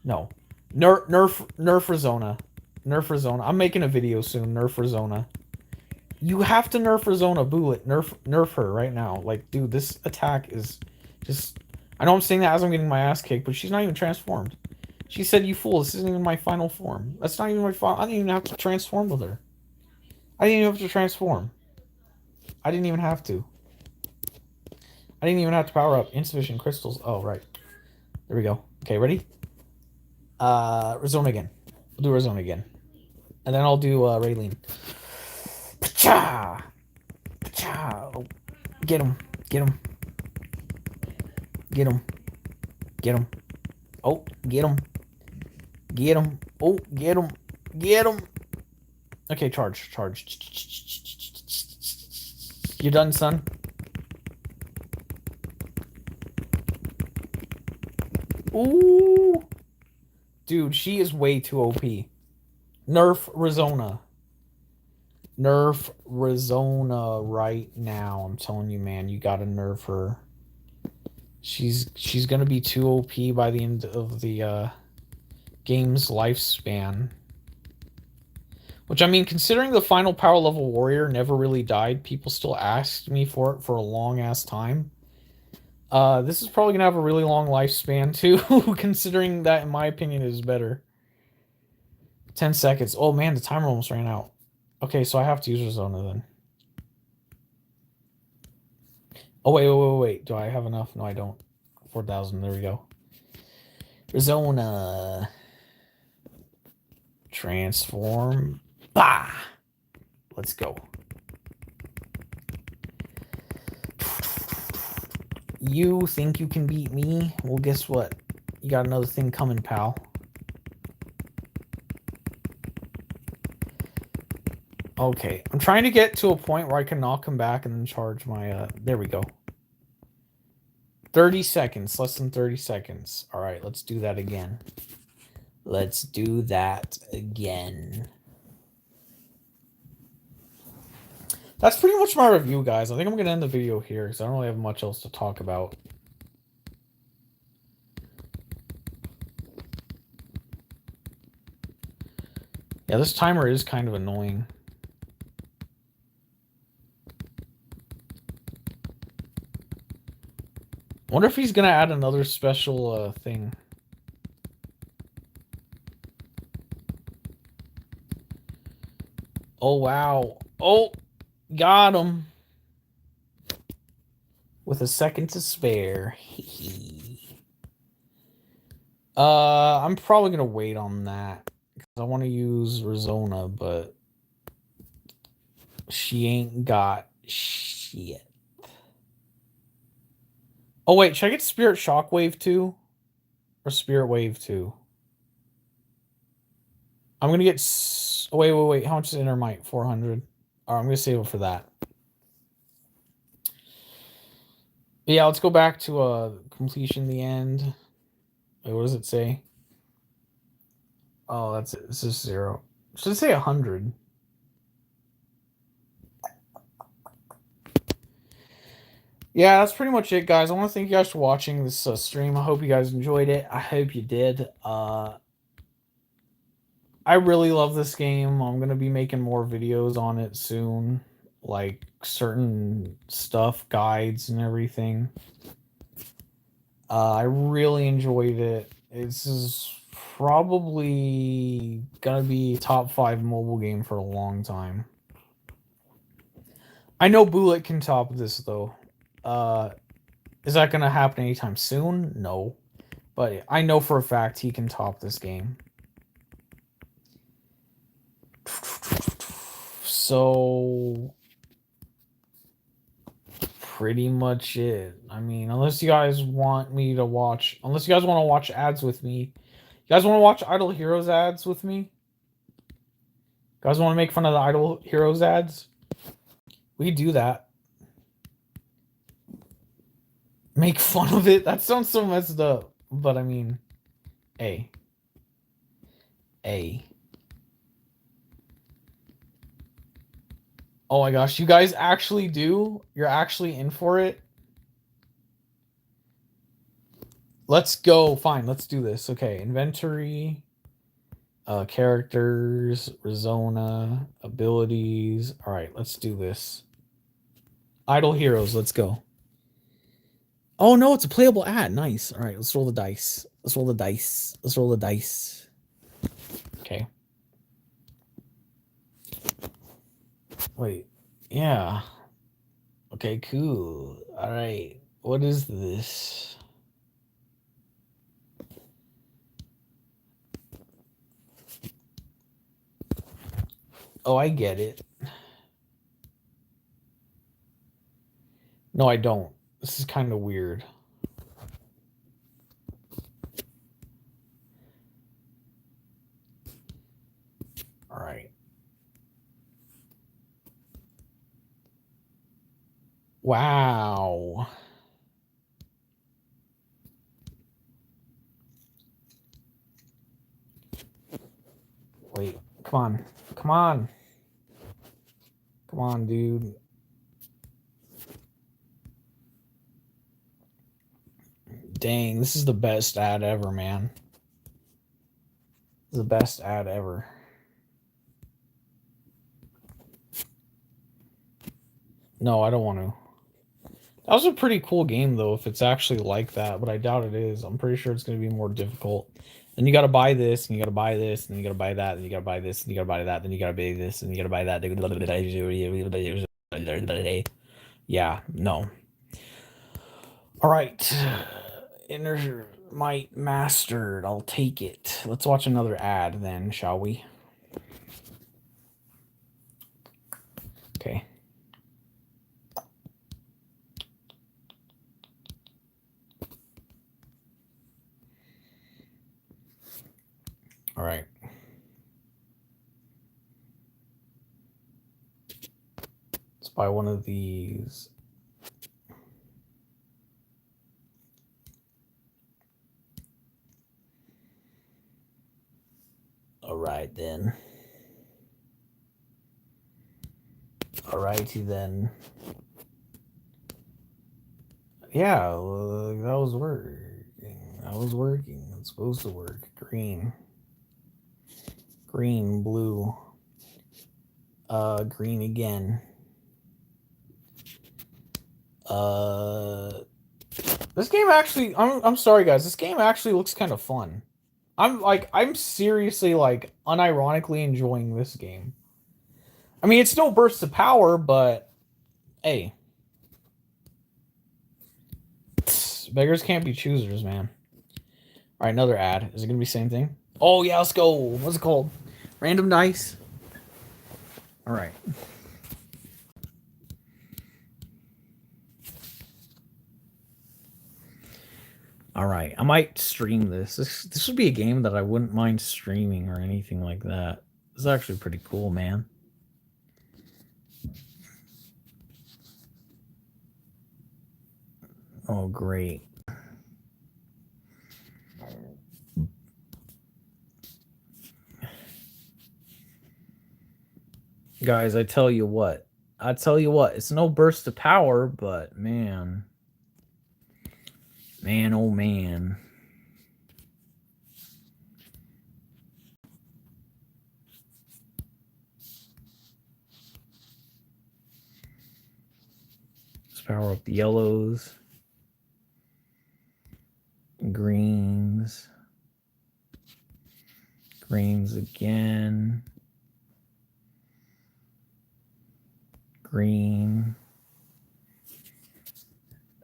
No. Nerf Rizona. Nerf Rizona. I'm making a video soon. Nerf Rizona. You have to nerf Rizona. Boo it. Nerf her right now. Like, dude, this attack is just... I know I'm saying that as I'm getting my ass kicked, but she's not even transformed. She said, you fool, this isn't even my final form. That's not even my final... I didn't even have to transform with her. I didn't even have to transform. I didn't even have to. I didn't even have to power up insufficient crystals. Oh, right. There we go. Okay, ready? Rizona again. We'll do Rizona again. And then I'll do Raylene. Pacha! Pacha! Oh, get him. Get him. Get him. Get him. Oh, get him. Get him. Oh, get him. Get him. Okay, charge. You done, son? Ooh. Dude, she is way too OP. Nerf Rizona. Nerf Rizona right now. I'm telling you, man, you gotta nerf her. She's gonna be too OP by the end of the game's lifespan. Which, I mean, considering the final power level warrior never really died, people still asked me for it for a long ass time. This is probably gonna have a really long lifespan too, considering that, in my opinion, is better. 10 seconds. Oh man, the timer almost ran out. Okay, so I have to use Rizona then. Oh, wait. Do I have enough? No, I don't. 4,000. There we go. Rizona. Transform. Bah! Let's go. You think you can beat me? Well, guess what? You got another thing coming, pal. Okay, I'm trying to get to a point where I can knock him back and then charge my, there we go. 30 seconds, less than 30 seconds. All right, let's do that again. Let's do that again. That's pretty much my review, guys. I think I'm going to end the video here because I don't really have much else to talk about. Yeah, this timer is kind of annoying. I wonder if he's going to add another special thing. Oh, wow. Oh, got him. With a second to spare. I'm probably going to wait on that. Because I want to use Rizona, but she ain't got shit. Oh, wait. Should I get Spirit Shockwave too? Or Spirit Wave too? I'm going to get... Oh, wait. How much is Inner Might? 400. All right, I'm going to save it for that. Yeah, let's go back to completion, the end. Wait, what does it say? Oh, that's it. It's just 0. Should it say 100? Yeah, that's pretty much it, guys. I want to thank you guys for watching this stream. I hope you guys enjoyed it. I hope you did. I really love this game. I'm going to be making more videos on it soon. Like, certain stuff, guides, and everything. I really enjoyed it. This is probably gonna be top 5 mobile game for a long time. I know Bullet can top this though. Is that gonna happen anytime soon? No, but I know for a fact he can top this game. So pretty much it. I mean, unless you guys want me to watch, unless you guys want to watch ads with me, you guys want to watch Idle Heroes ads with me? You guys want to make fun of the Idle Heroes ads? We do that. Make fun of it? That sounds so messed up. But I mean, hey. Hey. Oh my gosh, you guys actually do? You're actually in for it? Let's go. Fine, let's do this. Okay, inventory, characters, Rizona, abilities. All right, let's do this. Idle Heroes, let's go. Oh no, it's a playable ad. Nice. All right, let's roll the dice. Let's roll the dice. Let's roll the dice. Okay. Wait. Yeah. Okay, cool. All right. What is this? Oh, I get it. No, I don't. This is kind of weird. All right. Wow. Wait, come on. Come on. Come on, dude. Dang, this is the best ad ever, man. This is the best ad ever. No, I don't want to. That was a pretty cool game, though, if it's actually like that, but I doubt it is. I'm pretty sure it's going to be more difficult. Then you got to buy this, and you got to buy this, and you got to buy that, and you got to buy this, and you got to buy that, then you got to buy this, and you got to buy that. Yeah, no. All right. Inner might mastered. I'll take it. Let's watch another ad then, shall we? Okay. All right. Let's buy one of these. All right, then. All righty, then. Yeah, that was working. That was working. It's supposed to work. Green. Green, blue. Green again. This game actually, I'm sorry guys, this game actually looks kind of fun. I'm seriously like unironically enjoying this game. I mean, it's no burst of power, but hey. Beggars can't be choosers, man. All right, another ad. Is it gonna be the same thing? Oh yeah, let's go. What's it called? Random dice. All right. All right. I might stream this. This would be a game that I wouldn't mind streaming or anything like that. It's actually pretty cool, man. Oh, great. Guys, I tell you what. It's no burst of power, but man. Man, oh man. Let's power up the yellows. Greens. Greens again. Green.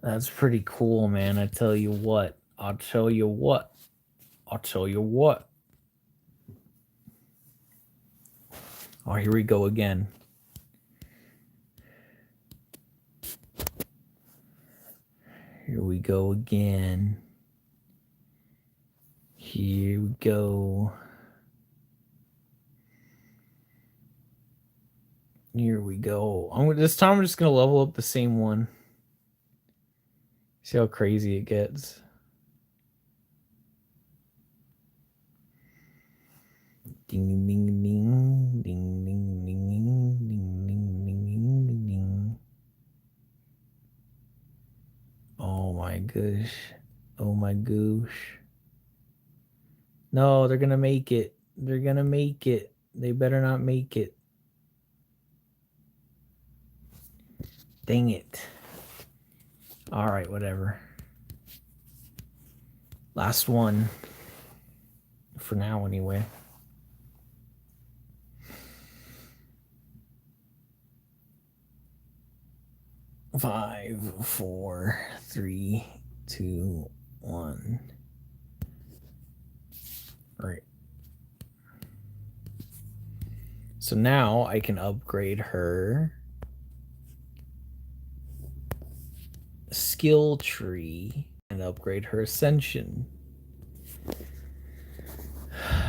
That's pretty cool, man. I tell you what. I'll tell you what. I'll tell you what. Oh, here we go again. Here we go again. Here we go. Here we go. This time I'm just going to level up the same one. See how crazy it gets. Ding, ding, ding, ding, ding, ding, ding, ding, ding, ding, ding, ding. Oh my gosh. Oh my gosh. No, they're going to make it. They're going to make it. They better not make it. Dang it. All right, whatever. Last one. For now, anyway. Five, 4, 3, 2, 1. All right. So now I can upgrade her skill tree and upgrade her ascension.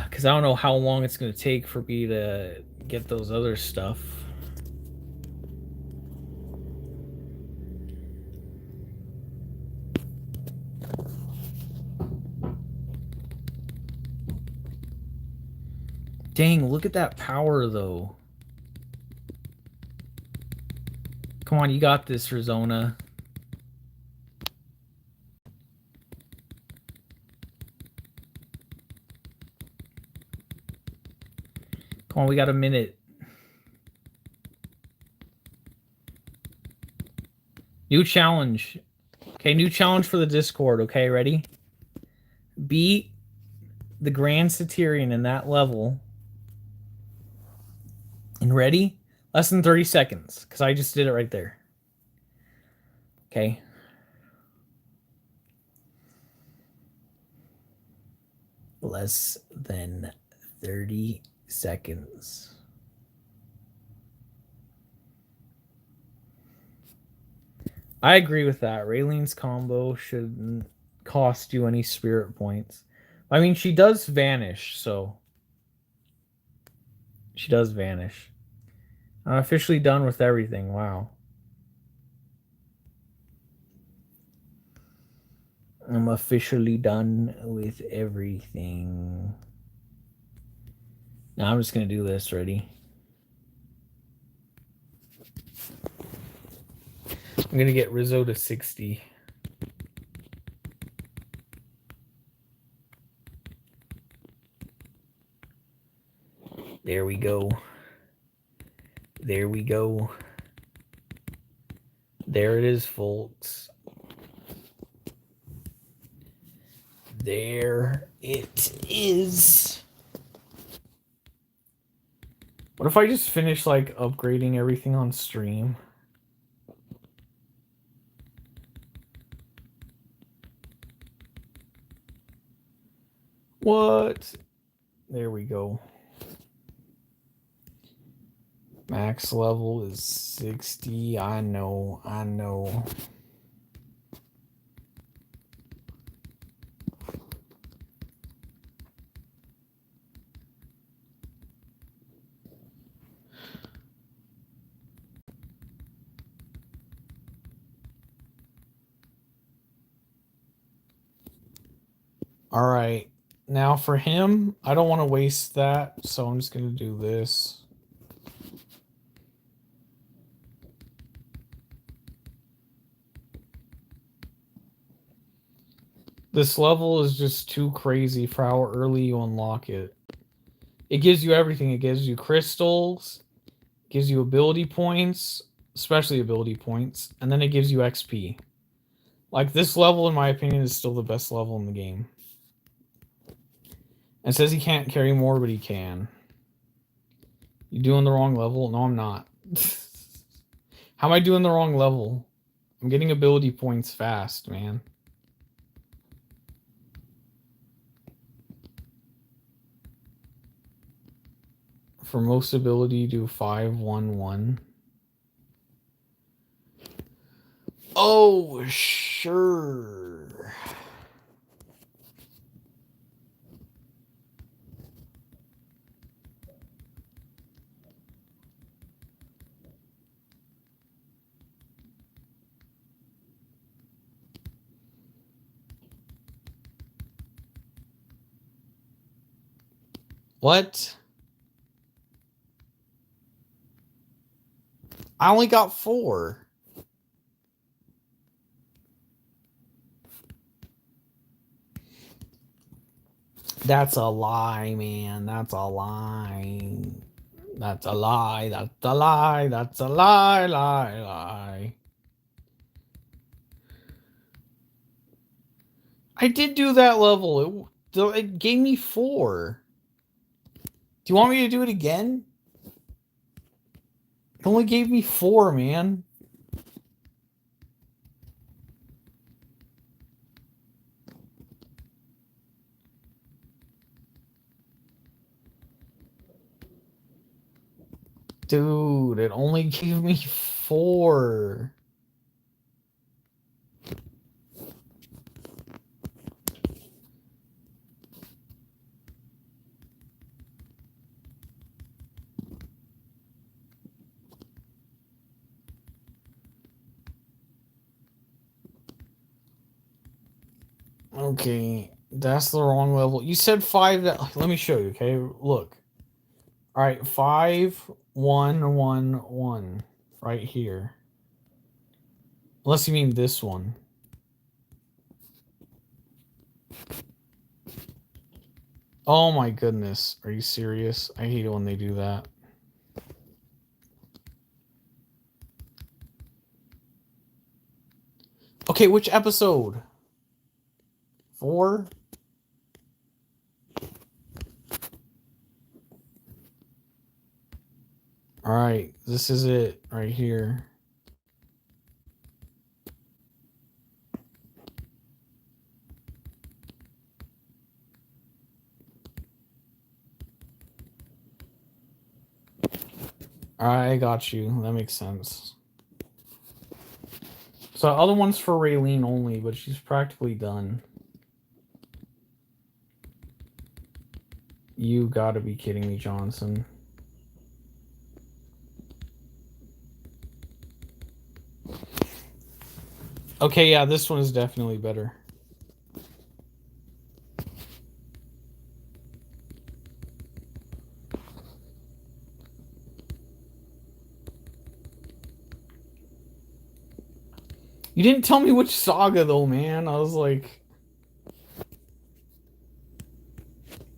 Because I don't know how long it's going to take for me to get those other stuff. Dang, look at that power, though. Come on, you got this, Rizona. Come on, we got a minute. New challenge. Okay, new challenge for the Discord. Okay, ready? Beat the Grand Satyrian in that level. And ready? Less than 30 seconds, because I just did it right there. Okay. Less than 30 seconds. I agree with that. Raylene's combo shouldn't cost you any spirit points. I mean, she does vanish, so... She does vanish. I'm officially done with everything. Wow. I'm officially done with everything. Now I'm just going to do this. Ready? I'm going to get Rizzo to 60. There we go. There we go. There it is, folks. There it is. What if I just finish, like, upgrading everything on stream? What? There we go. Max level is 60. I know. I know. All right. Now for him, I don't want to waste that, so I'm just going to do this. This level is just too crazy for how early you unlock it. It gives you everything. It gives you crystals, gives you ability points, especially ability points, and then it gives you XP. Like, this level, in my opinion, is still the best level in the game. It says he can't carry more, but he can. You doing the wrong level? No, I'm not. How am I doing the wrong level? I'm getting ability points fast, man. For most ability, do 5-1-1. Oh, sure. What? I only got 4. That's a lie, man. That's a lie. That's a lie. That's a lie. That's a lie. Lie. I did do that level. It gave me 4. Do you want me to do it again? It only gave me 4, man. Dude, it only gave me 4. Okay, that's the wrong level. You said 5. Let me show you, okay? Look. All right, 5-1-1-1 right here. Unless you mean this one. Oh my goodness. Are you serious? I hate it when they do that. Okay, which episode? 4? All right, this is it right here. All right, I got you. That makes sense. So other one's for Raylene only, but she's practically done. You gotta be kidding me, Johnson. Okay, yeah, this one is definitely better. You didn't tell me which Saga though, man. I was like,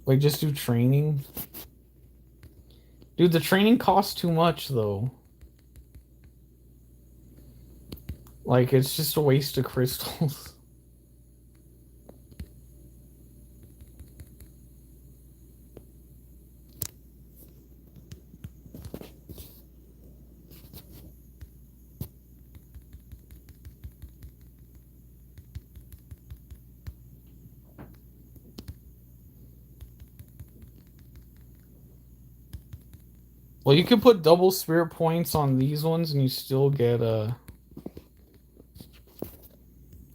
wait, just do training? Dude, the training costs too much though. Like, it's just a waste of crystals. Well, you could put double spirit points on these ones and you still get a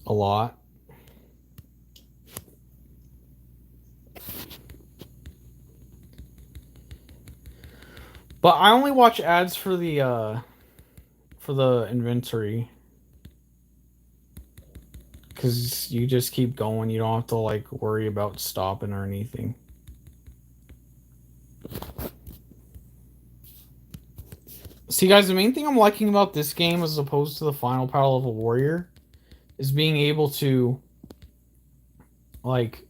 lot. But I only watch ads for the inventory. Cause you just keep going, you don't have to like worry about stopping or anything. See guys, the main thing I'm liking about this game as opposed to the final Power Level Warrior is being able to, like,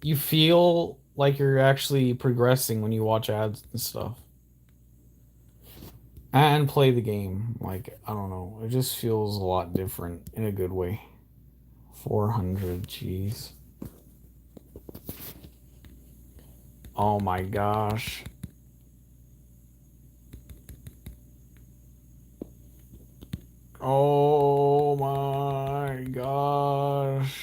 you feel like you're actually progressing when you watch ads and stuff. And play the game. Like, I don't know. It just feels a lot different in a good way. 400, jeez. Oh my gosh. Oh my gosh.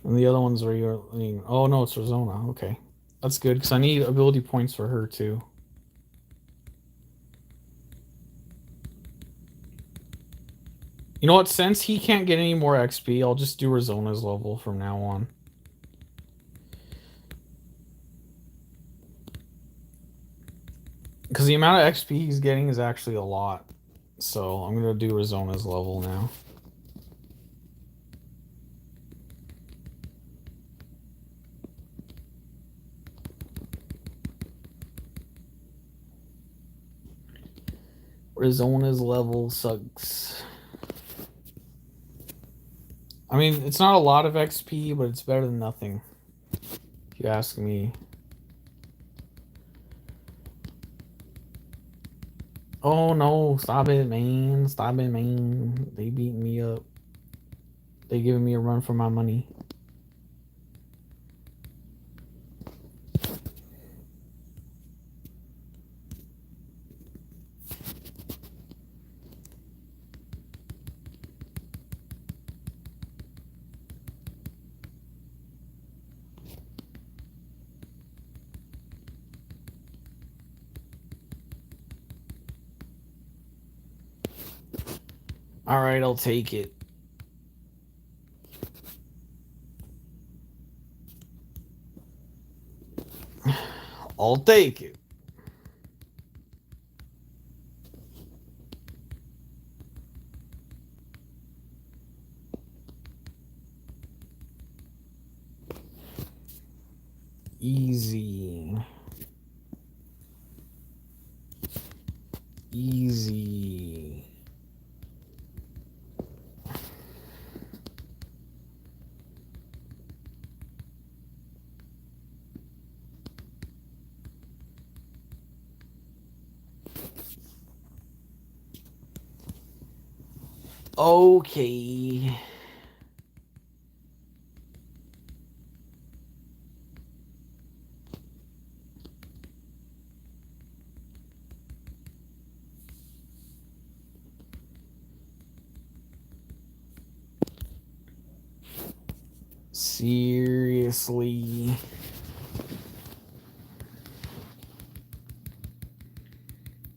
And the other ones are your. Oh no, it's Arizona. Okay, that's good because I need ability points for her too. You know what? Since he can't get any more XP, I'll just do Arizona's level from now on. Because the amount of XP he's getting is actually a lot. So I'm going to do Arizona's level now. Arizona's level sucks. I mean, it's not a lot of XP, but it's better than nothing. If you ask me. Oh no, stop it, man. Stop it, man. They beating me up. They giving me a run for my money. All right, I'll take it. I'll take it. Easy. Easy. Okay. Seriously.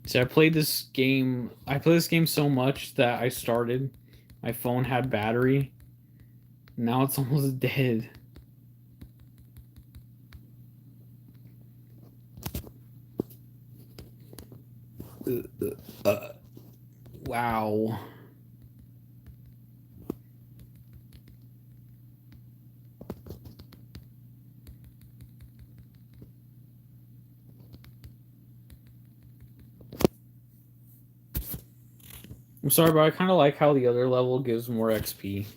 See, I played this game. I played this game so much that I started. My phone had battery. Now it's almost dead. Wow. I'm sorry, but I kind of like how the other level gives more XP.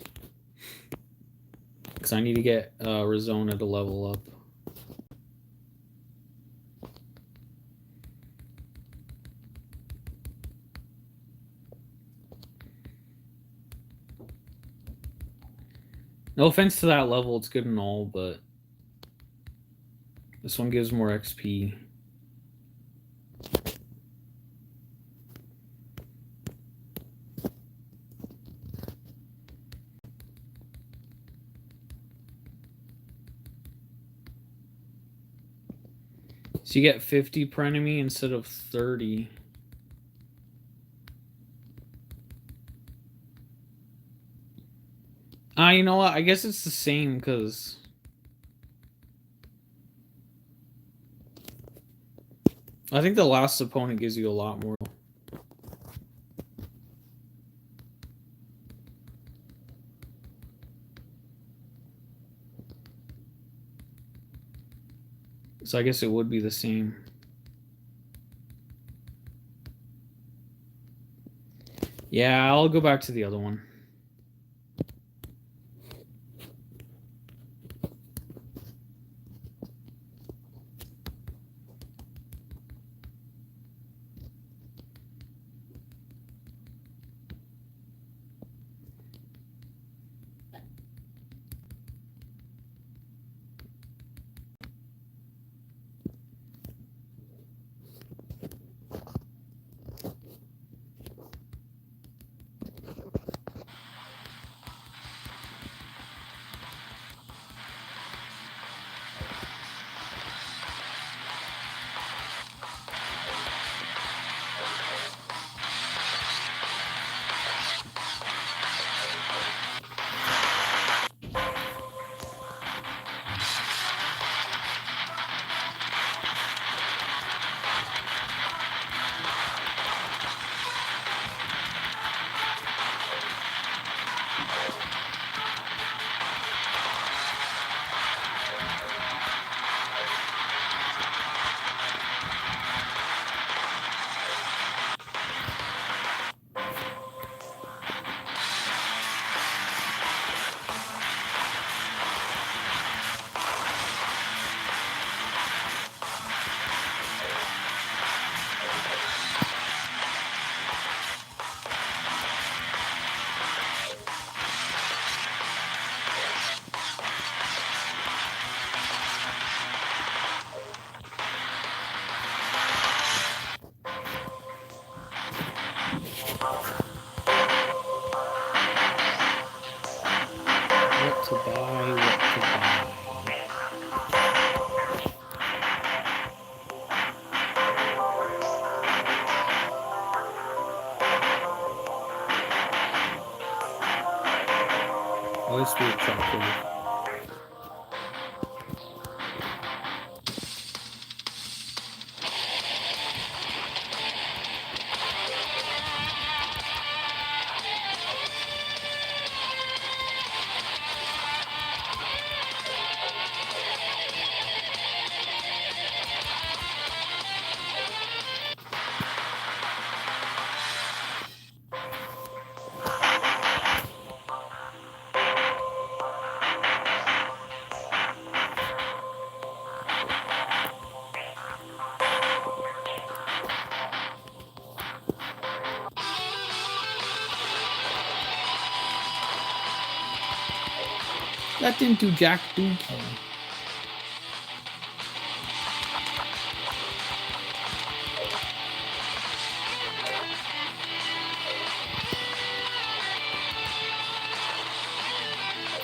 Because I need to get Arizona to level up. No offense to that level, it's good and all, but this one gives more XP. So you get 50 per enemy instead of 30. You know what? I guess it's the same because I think the last opponent gives you a lot more. So I guess it would be the same. Yeah, I'll go back to the other one. Chapter. That didn't do Jack Dookie.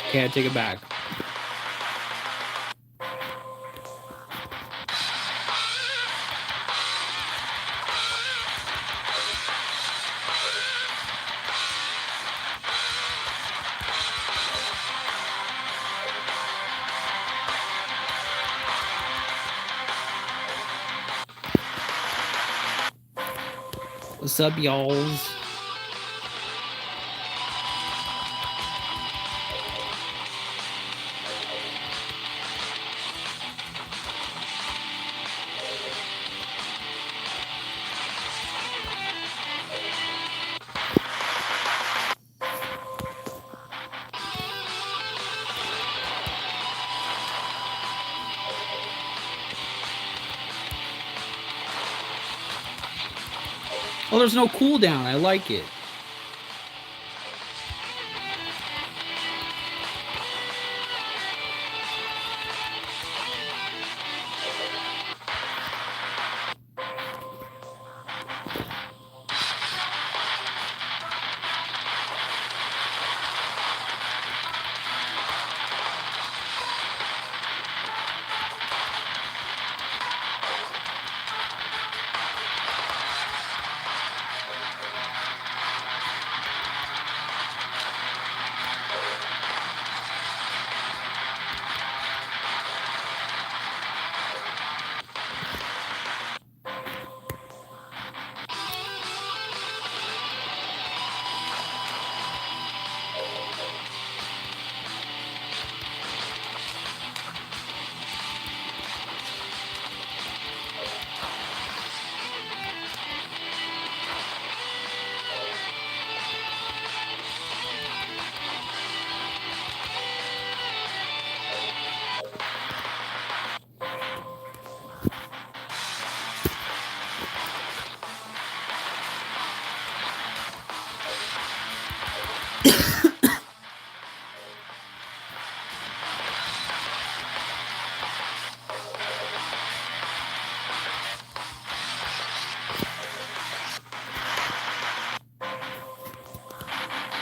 Okay, I take it back. What's up, y'alls? Oh, there's no cooldown. I like it.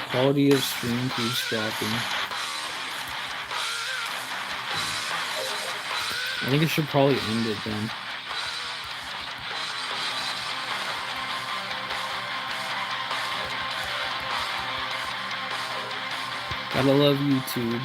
Quality of stream keeps dropping. I think it should probably end it then. Gotta love YouTube.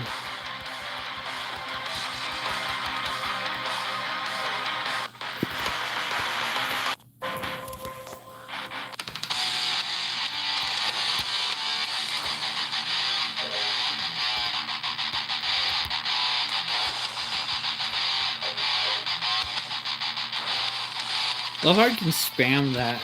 Love how I can spam that.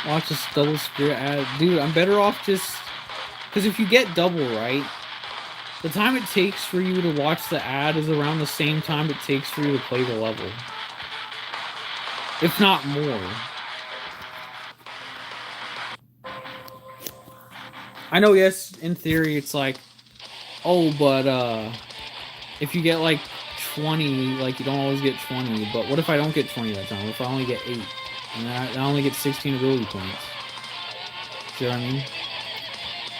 Watch this double spirit ad. Dude, I'm better off just... Because if you get double, right? The time it takes for you to watch the ad is around the same time it takes for you to play the level. If not more. I know, yes, in theory, it's like, oh, but, if you get, like, 20, like, you don't always get 20, but what if I don't get 20 that time? What if I only get 8? And I only get 16 ability points? See what I mean?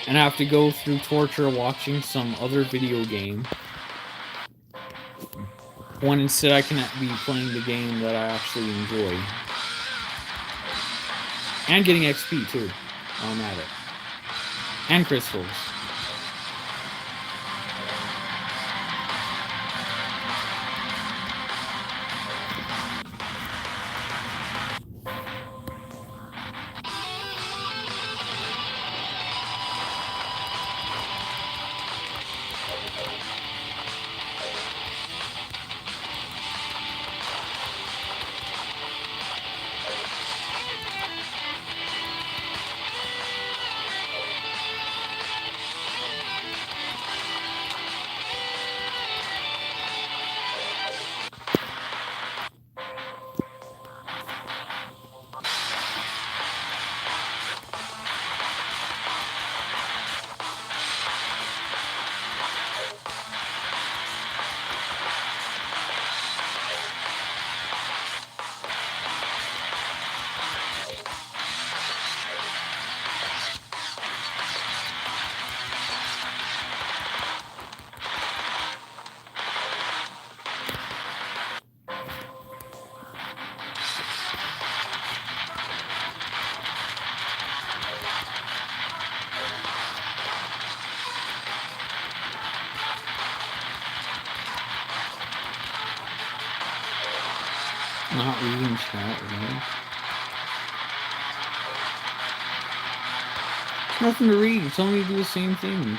And I have to go through torture watching some other video game, when instead I can be playing the game that I actually enjoy. And getting XP, too, while I'm at it. And crystals. Not reading chat, right? Nothing to read. You're telling me to do the same thing.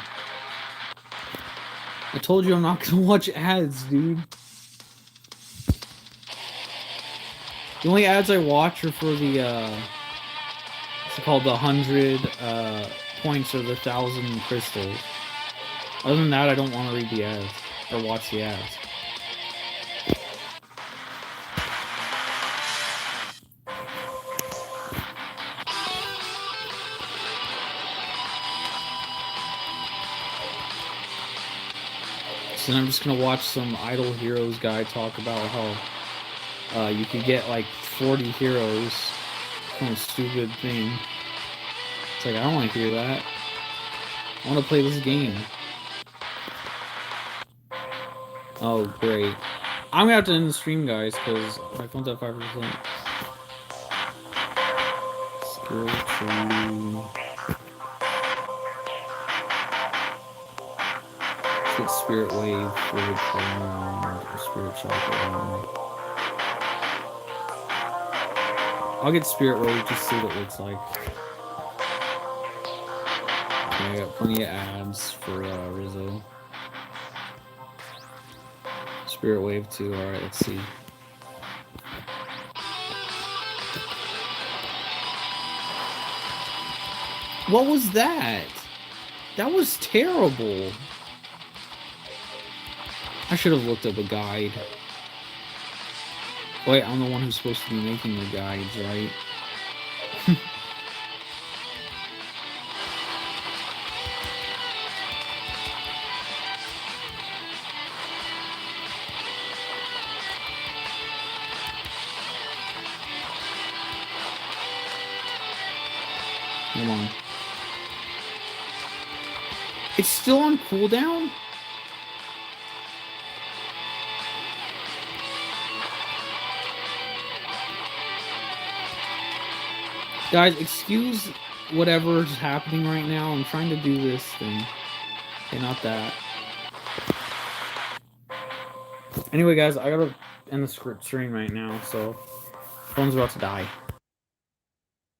I told you I'm not gonna watch ads, dude. The only ads I watch are for the, what's it called? The 100, points or the 1,000 crystals. Other than that, I don't want to read the ads. Or watch the ads. So then I'm just gonna watch some Idle Heroes guy talk about how you could get like 40 heroes from a stupid thing. It's like, I don't want to hear that. I want to play this game. Oh, great. I'm gonna have to end the stream, guys, because my phone's at 5%. Spiritual... Get Spirit Wave, Fluid Cologne, Spirit Chocolate. I'll get Spirit Wave just to see what it looks like. Okay, I got plenty of ads for Rizzo. Spirit Wave 2, alright, let's see. What was that? That was terrible. I should have looked up a guide. Wait, I'm the one who's supposed to be making the guides, right? Come on. It's still on cooldown? Guys, excuse whatever's happening right now. I'm trying to do this thing. Okay, not that. Anyway, guys, I gotta end the stream right now, so phone's about to die.